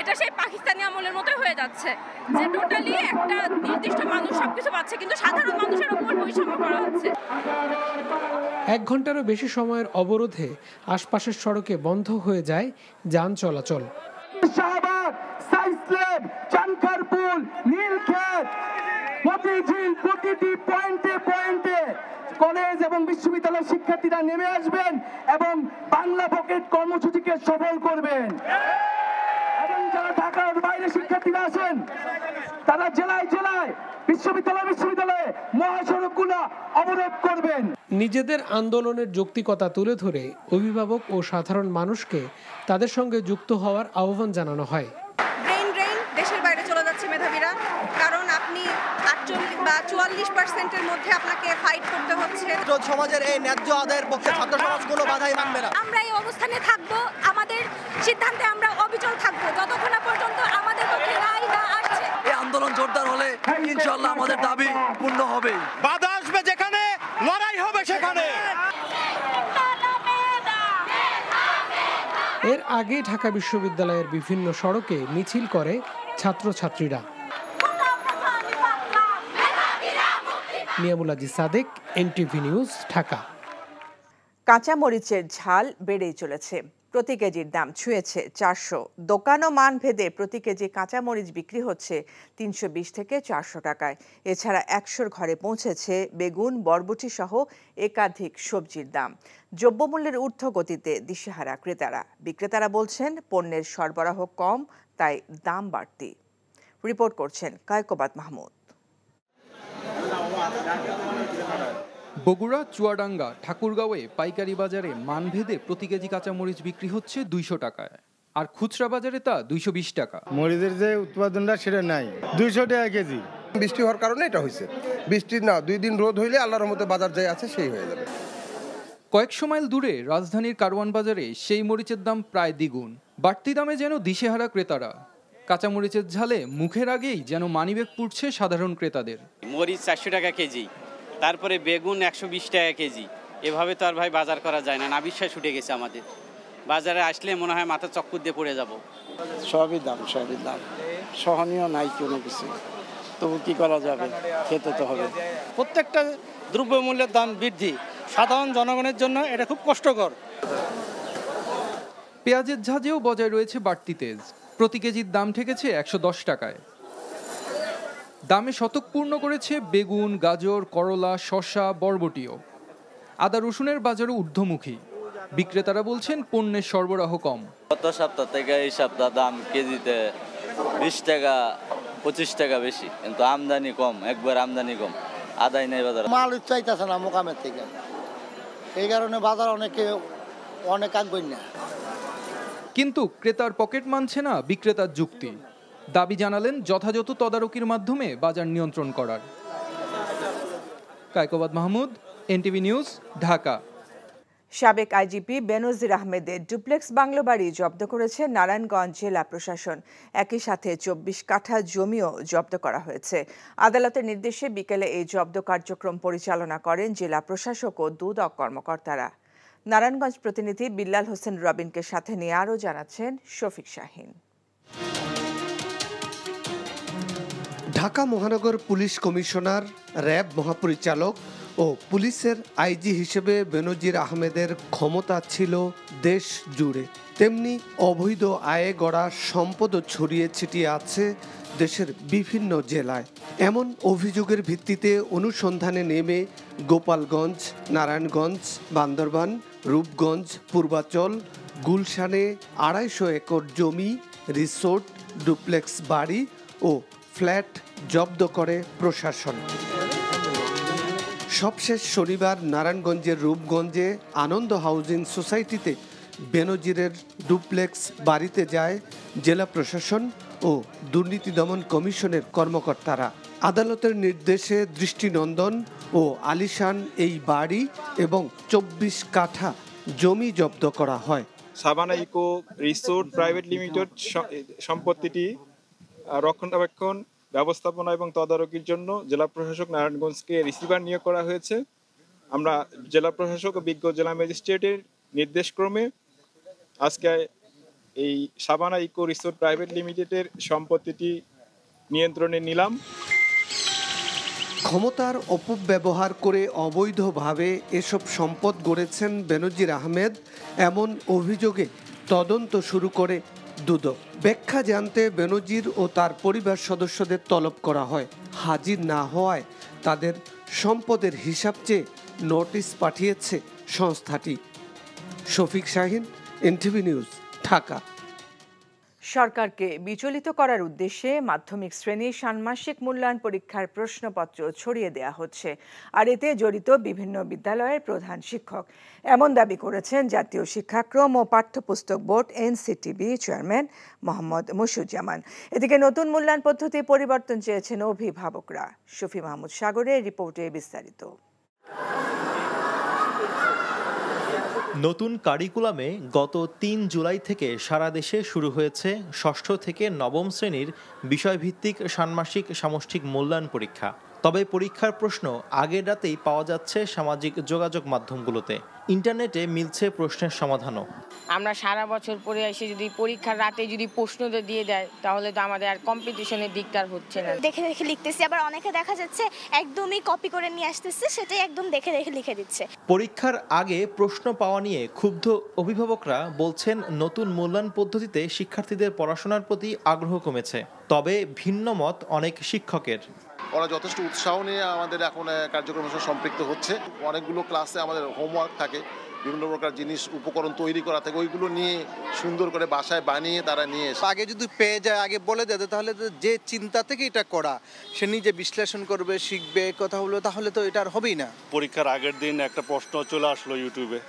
এটা সেই পাকিস্তানি আমলের মতোই হয়ে যাচ্ছে, যে টোটালি একটা নির্দিষ্ট মানুষ সবকিছু পাচ্ছে কিন্তু সাধারণ মানুষের উপর বৈষম্য করা হচ্ছে। 1 ঘন্টারও বেশি সময়ের অবরোধে আশপাশের সড়কে বন্ধ হয়ে যায় যান চলাচল। শাহবাগ, সাইসলেব, চানখারপুল, নীলক্ষেত, মতিঝিল, প্রতিটি পয়েন্টে পয়েন্টে কলেজ এবং বিশ্ববিদ্যালয়ের শিক্ষার্থীরা নেমে আসবেন এবং বাংলা পকেট কর্মসূচিকে সফল করবেন। এবং যারা ঢাকার বাইরে শিক্ষার্থীরা আছেন তারা জেলায় জেলায় বিশ্ববিদ্যালয়ে মহাসড়কগুলো অবরোধ করবেন। নিজেদের আন্দোলনের যৌক্তিকতা তুলে ধরে অভিভাবক ও সাধারণ মানুষকে তাদের সঙ্গে যুক্ত হওয়ার আহ্বান জানানো হয়। ব্রেইন ড্রেইন, দেশের বাইরে চলে যাচ্ছে মেধাবীরা, কারণ আপনি 48 বা 44% মধ্যে আপনাকে ফাইট করতে হচ্ছে। সমাজের এই ন্যায্য আদায়ের পক্ষে ছাত্র সমাজ কোনো বাধাই মানবে না। আমরা এই অবস্থানে থাকবো, আমাদের সিদ্ধান্তে আমরা অবিচল থাকবো যতক্ষণ না পর্যন্ত আমাদের পক্ষে রায় না আসছে। এই আন্দোলন জোরদার হলে ইনশাআল্লাহ আমাদের দাবি পূর্ণ হবে। বাধা আসবে যেখানে, লড়াই হবে সেখানে। এর আগে ঢাকা বিশ্ববিদ্যালয়ের বিভিন্ন সড়কে মিছিল করে ছাত্রছাত্রীরা। Niamul Aziz Sadek, NTV news, Dhaka. কাঁচা মরিচের ঝাল বেড়েই চলেছে। প্রতি কেজির দাম ছুঁয়েছে 400। দোকান ও মান ভেদে প্রতি কেজি কাঁচা মরিচ বিক্রি হচ্ছে 320 থেকে 400 টাকায়। এছাড়া 100 ঘরে পৌঁছেছে বেগুন, বরবটি সহ একাধিক সবজির দাম। দ্রব্যমূল্যের ঊর্ধ্বগতিতে দিশেহারা ক্রেতারা। বিক্রেতারা বলছেন পণ্যের সরবরাহ কম, তাই দাম বাড়তি। রিপোর্ট করছেন কায়কোবাদ মাহমুদ। বগুড়া, চুয়াডাঙ্গা, ঠাকুরগাঁওয়ে পাইকারি বাজারে মানভেদে প্রতি কেজি কাঁচামরিচ বিক্রি হচ্ছে 200 টাকায়, আর খুচরা বাজারে তা 220 টাকা। মরিচের যে উৎপাদনটা সেটা নাই, 200 টাকা কেজি। বৃষ্টি হওয়ার কারণে এটা হয়েছে। বৃষ্টি না, 2 দিন রোদ হইলে আল্লাহর রহমতে বাজার যাই আছে সেই হয়ে যাবে। কয়েকশো মাইল দূরে রাজধানীর কারওয়ান বাজারে সেই মরিচের দাম প্রায় দ্বিগুণ। বাড়তি দামে যেন দিশেহারা ক্রেতারা। কাঁচামরিচের ঝালে মুখের আগেই যেন মানিব্যাগ পুড়ছে সাধারণ ক্রেতাদের। মরিচ 400 টাকা কেজি, তারপরে বেগুন 120 টাকা কেজি। এভাবে তো আর ভাই বাজার করা যায় না, বিশ্বাস উঠে গেছে আমাদের। বাজারে আসলে মনে হয় মাথা চক্কর দিয়ে পড়ে যাব। সবই দাম সহনীয় নাই কোনো কিছু, তবু কি করা যাবে, খেতে তো হবে। প্রত্যেকটা দ্রব্যমূল্যের দাম বৃদ্ধি সাধারণ জনগণের জন্য এটা খুব কষ্টকর। পেঁয়াজের ঝাঁজেও বজায় রয়েছে বাড়তি তেজ। প্রতি কেজির দাম ঠেকেছে 110 টাকায়। দামে শতক পূর্ণ করেছে বেগুন, গাজর, করলা, শসা, বরবটিও। আদা রসুনের বাজারও ঊর্ধ্বমুখী। বিক্রেতারা বলছেন পণ্যের সরবরাহ কম। গত সপ্তাহ থেকে এই সপ্তাহ দাম কেজিতে 20 টাকা 25 টাকা বেশি, কিন্তু আমদানি কম, একবার আমদানি কম, আদায় নেই বাজার। মাল চাইতেছে না মোকামের থেকে, এই কারণে বাজার অনেক আগ্রহী না। কিন্তু ক্রেতার পকেট মানছে না বিক্রেতার যুক্তি। দাবি জানালেন যথাযথ তদারকির মাধ্যমে বাজার নিয়ন্ত্রণ করার। Kaykobad Mahmud, NTV news, Dhaka. সাবেক আইজিপি বেনজির আহমেদের ডুপ্লেক্স বাংলো বাড়ি জব্দ করেছে নারায়ণগঞ্জ জেলা প্রশাসন। একই সাথে 24 কাঠা জমিও জব্দ করা হয়েছে। আদালতের নির্দেশে বিকেলে এই জব্দ কার্যক্রম পরিচালনা করেন জেলা প্রশাসক ও দুদক কর্মকর্তারা। নারায়ণগঞ্জ প্রতিনিধি বিল্লাল হোসেন রবিনকে সাথে নিয়ে আরও জানাচ্ছেন শফিক শাহিন। ঢাকা মহানগর পুলিশ কমিশনার, র্যাব মহাপরিচালক ও পুলিশের আইজি হিসেবে বেনজির আহমেদের ক্ষমতা ছিল দেশ জুড়ে, তেমনি অবৈধ আয়ে গড়া সম্পদও ছড়িয়ে ছিটিয়ে আছে দেশের বিভিন্ন জেলায়। এমন অভিযোগের ভিত্তিতে অনুসন্ধানে নেমে গোপালগঞ্জ, নারায়ণগঞ্জ, বান্দরবান, রূপগঞ্জ, পূর্বাচল, গুলশানে 250 একর জমি, রিসোর্ট, ডুপ্লেক্স বাড়ি ও ফ্ল্যাট জব্দ করে প্রশাসন। সবশেষ শনিবার নারায়ণগঞ্জের রূপগঞ্জে আনন্দ হাউজিং সোসাইটিতে বেনজিরের ডুপ্লেক্স বাড়িতে যায় জেলা প্রশাসন ও দুর্নীতি দমন কমিশনের কর্মকর্তারা। আদালতের নির্দেশে দৃষ্টিনন্দন ও আলিশান এই বাড়ি এবং 24 কাঠা জমি জব্দ করা হয়। Sabana eco resort private limited সম্পত্তিটি রক্ষণাবেক্ষণ, ব্যবস্থাপনা এবং তদারকির জন্য জেলা প্রশাসক নারায়ণগঞ্জকে রিসিভার নিয়োগ করা হয়েছে। আমরা জেলা প্রশাসক ও বিজ্ঞ জেলা ম্যাজিস্ট্রেটের নির্দেশক্রমে আজকে এই সাবানা ইকো রিসোর্ট প্রাইভেট লিমিটেডের সম্পত্তিটি নিয়ন্ত্রণে নিলাম। ক্ষমতার অপব্যবহার করে অবৈধভাবে এসব সম্পদ গড়েছেন বেনজির আহমেদ, এমন অভিযোগে তদন্ত শুরু করে দুদক। ব্যাখ্যা জানতে বেনজির ও তার পরিবার সদস্যদের তলব করা হয়। হাজির না হওয়ায় তাদের সম্পদের হিসাব চেয়ে নোটিশ পাঠিয়েছে সংস্থাটি। Shafiq Shahin, NTV news, Dhaka. সরকারকে বিচলিত করার উদ্দেশ্যে মাধ্যমিক শ্রেণীর ষান্মাসিক মূল্যায়ন পরীক্ষার প্রশ্নপত্র ছড়িয়ে দেওয়া হচ্ছে, আর এতে জড়িত বিভিন্ন বিদ্যালয়ের প্রধান শিক্ষক। এমন দাবি করেছেন জাতীয় শিক্ষাক্রম ও পাঠ্যপুস্তক বোর্ড এনসিটিবি চেয়ারম্যান মোহাম্মদ মুশিউজ্জামান। এদিকে নতুন মূল্যায়ন পদ্ধতি পরিবর্তন চেয়েছেন অভিভাবকরা। শফি মাহমুদ সাগরের রিপোর্টে বিস্তারিত। নতুন কারিকুলামে গত 3 জুলাই থেকে সারা দেশে শুরু হয়েছে ষষ্ঠ থেকে নবম শ্রেণীর বিষয়ভিত্তিক ষান্মাসিক সামষ্টিক মূল্যায়ন পরীক্ষা। তবে পরীক্ষার প্রশ্ন আগের রাতেই পাওয়া যাচ্ছে সামাজিক যোগাযোগ মাধ্যমগুলোতে। ইন্টারনেটে মিলছে প্রশ্নের সমাধানও। আমরা সারা বছর পরে এসে যদি পরীক্ষার রাতে যদি প্রশ্নটা দিয়ে দেয়, তাহলে তো আমাদের আর কম্পিটিশনের দিকটা হচ্ছে না। দেখে দেখে লিখতেছি, আবার অনেকে দেখা যাচ্ছে একদমই কপি করে নিয়ে আসতেছে, সেটাই একদম দেখে দেখে লিখে দিচ্ছে। পরীক্ষার আগে প্রশ্ন পাওয়া নিয়ে ক্ষুব্ধ অভিভাবকরা বলছেন, নতুন মূল্যায়ন পদ্ধতিতে শিক্ষার্থীদের পড়াশোনার প্রতি আগ্রহ কমেছে। তবে ভিন্ন মত অনেক শিক্ষকের। ওরা যথেষ্ট উৎসাহ নিয়ে আমাদের এখন কার্যক্রমের সাথে সম্পৃক্ত হচ্ছে। অনেকগুলো ক্লাসে আমাদের হোমওয়ার্ক থাকে, বিভিন্ন প্রকার জিনিস উপকরণ তৈরি করা থাকে, ওইগুলো নিয়ে সুন্দর করে বাসায় বানিয়ে তারা নিয়ে এসে আগে যদি পেয়ে যায়, আগে বলে দেয়, তাহলে যে চিন্তা থেকে এটা করা, সে নিজে বিশ্লেষণ করবে, শিখবে, কথা বলবে, তাহলে তো এটা আর হবেই না। পরীক্ষার আগের দিন একটা প্রশ্ন চলে আসলো ইউটিউবে,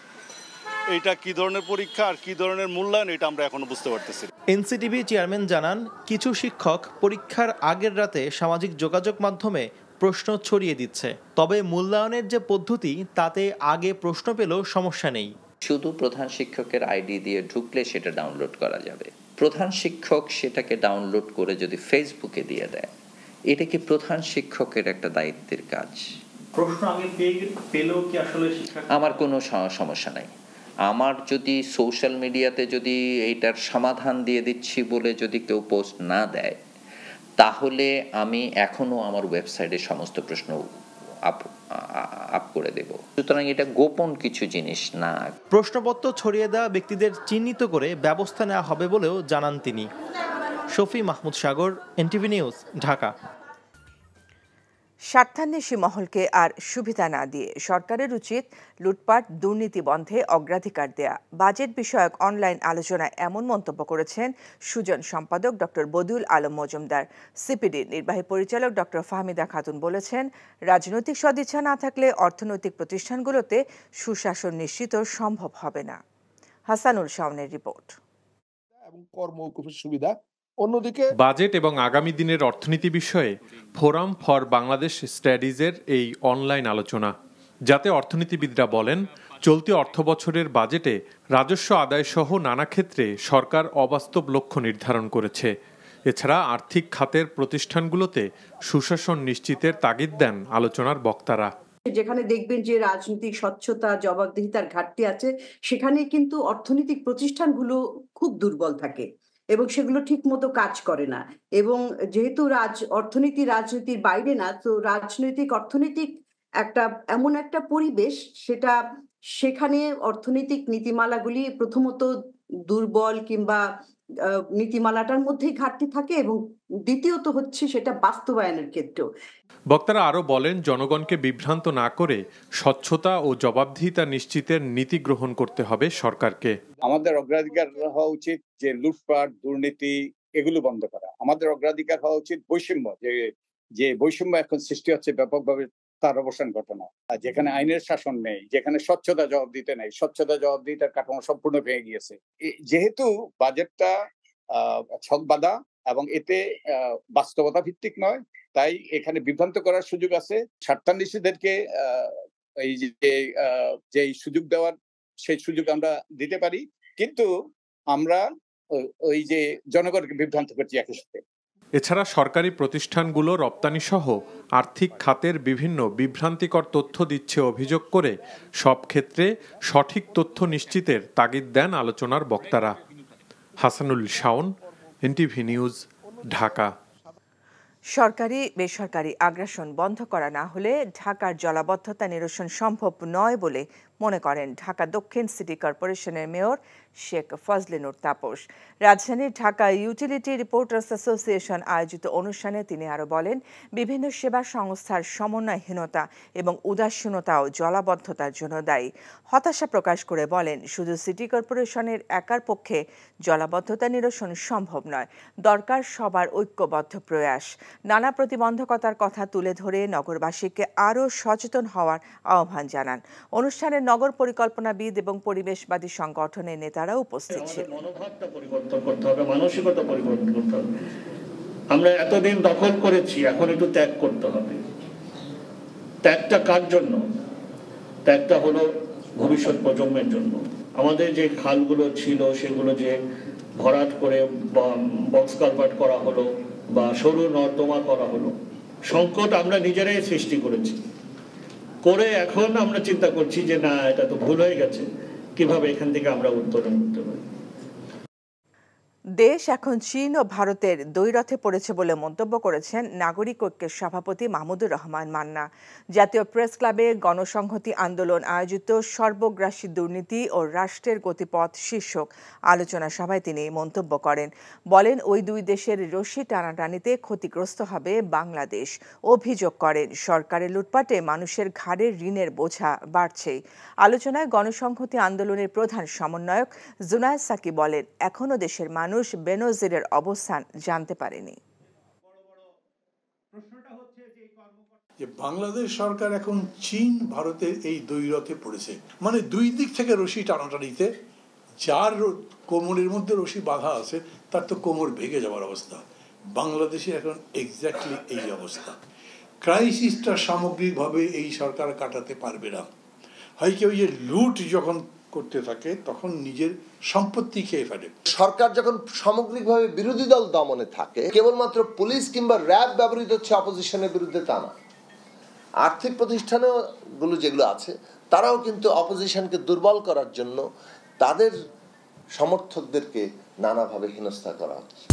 এইটা কি ধরনের পরীক্ষা আর কি ধরনের মূল্যায়ন, এটা আমরা এখনো বুঝতে পারতেছি। এনসিটিবি চেয়ারম্যান জানান, কিছু শিক্ষক পরীক্ষার আগের রাতে সামাজিক যোগাযোগ মাধ্যমে প্রশ্ন ছড়িয়ে দিচ্ছে। তবে মূল্যায়নের যে পদ্ধতি, তাতে আগে প্রশ্ন পেলেও সমস্যা নেই। শুধু প্রধান শিক্ষকের আইডি দিয়ে ঢুকলে সেটা ডাউনলোড করা যাবে। প্রধান শিক্ষক সেটাকে ডাউনলোড করে যদি ফেসবুকে দিয়ে দেয়, এটা কি প্রধান শিক্ষকের একটা দায়িত্বের কাজ? প্রশ্ন আগে পেলেও কি আসলে আমার কোনো সমস্যা নাই। আমার যদি সোশ্যাল মিডিয়াতে যদি এইটার সমাধান দিয়ে দিচ্ছি বলে যদি কেউ পোস্ট না দেয়, তাহলে আমি এখনো আমার ওয়েবসাইটে সমস্ত প্রশ্ন আপ করে দেব। সুতরাং এটা গোপন কিছু জিনিস না। প্রশ্নপত্র ছড়িয়ে দেওয়া ব্যক্তিদের চিহ্নিত করে ব্যবস্থা নেওয়া হবে বলেও জানান তিনি। শফি মাহমুদ সাগর, এনটিভি নিউজ, ঢাকা। স্বার্থান্বেষী মহলকে আর সুবিধা না দিয়ে সরকারের উচিত লুটপাট দুর্নীতি বন্ধে অগ্রাধিকার দেয়া। বাজেট বিষয়ক অনলাইন আলোচনায় এমন মন্তব্য করেছেন সুজন সম্পাদক ডক্টর বদিউল আলম মজুমদার। সিপিডির নির্বাহী পরিচালক ডক্টর ফাহমিদা খাতুন বলেছেন, রাজনৈতিক সদিচ্ছা না থাকলে অর্থনৈতিক প্রতিষ্ঠানগুলোতে সুশাসন নিশ্চিত সম্ভব হবে না। হাসানুল শাওনের রিপোর্ট। কর্মকৌশল সুবিধা অন্যদিকে বাজেট এবং আগামী দিনের অর্থনীতি বিষয়ে ফোরাম ফর বাংলাদেশ স্টাডিজের এই অনলাইন আলোচনা, যাতে অর্থনীতিবিদরা বলেন চলতি অর্থবছরের বাজেটে রাজস্ব আদায় সহ নানা ক্ষেত্রে সরকার অবাস্তব লক্ষ্য নির্ধারণ করেছে। এছাড়া আর্থিক খাতের প্রতিষ্ঠানগুলোতে সুশাসন নিশ্চিতের তাগিদ দেন আলোচনার বক্তারা। যেখানে দেখবেন যে রাজনৈতিক স্বচ্ছতা, জবাবদিহিতার ঘাটতি আছে, সেখানে কিন্তু অর্থনৈতিক প্রতিষ্ঠানগুলো খুব দুর্বল থাকে এবং সেগুলো ঠিক মতো কাজ করে না। এবং যেহেতু অর্থনীতি রাজনীতির বাইরে না, তো অর্থনৈতিক এমন একটা পরিবেশ, সেখানে অর্থনৈতিক নীতিমালাগুলি প্রথমত দুর্বল কিংবা নীতিমালাটার মধ্যেই ঘাটতি থাকে, এবং দ্বিতীয়ত হচ্ছে সেটা বাস্তবায়নের ক্ষেত্রেও। বক্তারা আরো বলেন, জনগণকে বিভ্রান্ত না করে স্বচ্ছতা ও জবাবদিহিতা নিশ্চিতের নীতি গ্রহণ করতে হবে সরকারকে। আমাদের অগ্রাধিকার হওয়া উচিত যে লুটপাট, দুর্নীতি এগুলো বন্ধ করা। আমাদের অগ্রাধিকার হওয়া উচিত বৈষম্য, যে বৈষম্য এখন সৃষ্টি হচ্ছে ব্যাপকভাবে, তার অবসান ঘটানো। যেখানে আইনের শাসন নেই, যেখানে স্বচ্ছতা জবাবদিহিতা নেই, স্বচ্ছতা জবাবদিহিতার কাঠামো সম্পূর্ণ ভেঙে গিয়েছে। যেহেতু বাজেটটা ছকবাঁধা এবং এতে বাস্তবতা ভিত্তিক নয়, তাই এখানে বিভ্রান্ত করার সুযোগ আছে। স্বার্থান্বেষীদেরকে এই যে সুযোগ দেওয়ার, সেই সুযোগ আমরা দিতে পারি, কিন্তু আমরা ওই যে জনগণকে বিভ্রান্ত করছি একই সাথে। এছাড়া সরকারি প্রতিষ্ঠানগুলো রপ্তানি সহ আর্থিক খাতের বিভিন্ন বিভ্রান্তিকর তথ্য দিচ্ছে অভিযোগ করে সব ক্ষেত্রে সঠিক তথ্য নিশ্চিতের তাগিদ দেন আলোচনার বক্তারা। Hasanul Shaon, NTV news, Dhaka. সরকারি বেসরকারি আগ্রাসন বন্ধ করা না হলে ঢাকার জলাবদ্ধতা নিরসন সম্ভব নয় বলে মনে করেন ঢাকা দক্ষিণ সিটি কর্পোরেশনের মেয়র শেখ ফজলে নূর তাপস। রাজধানীর ঢাকা ইউটিলিটি রিপোর্টার্স অ্যাসোসিয়েশন আয়োজিত অনুষ্ঠানে তিনি আরো বলেন, বিভিন্ন সেবা সংস্থার সমন্বয়হীনতা এবং উদাসীনতাও জলাবদ্ধতার জন্য দায়ী। হতাশা প্রকাশ করে বলেন, শুধু সিটি কর্পোরেশনের একার পক্ষে জলাবদ্ধতা নিরসন সম্ভব নয়, দরকার সবার ঐক্যবদ্ধ প্রয়াস। নানা প্রতিবন্ধকতার কথা তুলে ধরে নগরবাসীকে আরও সচেতন হওয়ার আহ্বান জানান। অনুষ্ঠানে নগর পরিকল্পনাবিদ এবং পরিবেশবাদী সংগঠনের নেতারা উপস্থিত ছিলেন। মনোভাবটা পরিবর্তন করতে হবে, মানসিকতা পরিবর্তন করতে হবে। আমরা এতদিন দখল করেছি, এখন একটু ত্যাগ করতে হবে। ত্যাগটা কার জন্য? ত্যাগটা হলো ভবিষ্যৎ প্রজন্মের জন্য। আমাদের যে খালগুলো ছিল সেগুলো যে ভরাট করে বক্স কালভার্ট করা হলো বা সরু নর্দমা করা হলো, সংকট আমরা নিজেরাই সৃষ্টি করেছি। করে এখন আমরা চিন্তা করছি যে না, এটা তো ভুল হয়ে গেছে, কিভাবে এখান থেকে আমরা উত্তরণ করতে পারি। দেশ এখন চীন ও ভারতের দ্বৈরথে পড়েছে বলে মন্তব্য করেছেন নাগরিক ঐক্যের সভাপতি মাহমুদুর রহমান মান্না। জাতীয় প্রেস ক্লাবে গণসংহতি আন্দোলন আয়োজিত সর্বগ্রাসী দুর্নীতি ও রাষ্ট্রের গতিপথ শীর্ষক আলোচনা সভায় তিনি মন্তব্য করেন। বলেন, ওই দুই দেশের রশি টানাটানিতে ক্ষতিগ্রস্ত হবে বাংলাদেশ। অভিযোগ করেন, সরকারের লুটপাটে মানুষের ঘাড়ে ঋণের বোঝা বাড়ছেই। আলোচনায় গণসংহতি আন্দোলনের প্রধান সমন্বয়ক জুনায়েদ সাকি বলেন, এখনো দেশের মানুষ বেনজিরের অবস্থান জানতে পারেনি। যে বাংলাদেশ সরকার এখন চীন ভারতের এই দ্বৈরথে পড়েছে, মানে দুই দিক থেকে রশি টানাটানিতে, যার কোমরের মধ্যে রশি বাঁধা আছে তার তো কোমর ভেঙে যাওয়ার অবস্থা। বাংলাদেশে এখন এক্স্যাক্টলি এই অবস্থা। ক্রাইসিসটা সামগ্রিকভাবে এই সরকার কাটাতে পারবে না। হয় কি ওই যে লুট যখন করতে থাকে তখন নিজের সম্পত্তি খেয়ে ফেলে। সরকার যখন সামগ্রিকভাবে বিরোধী দল দমনে থাকে, কেবলমাত্র পুলিশ কিংবা র্যাব ব্যবহৃত হচ্ছে অপোজিশনের বিরুদ্ধে তা না, আর্থিক প্রতিষ্ঠানগুলো যেগুলো আছে তারাও কিন্তু অপোজিশনকে দুর্বল করার জন্য তাদের সমর্থকদেরকে নানাভাবে হেনস্থা করা হচ্ছে।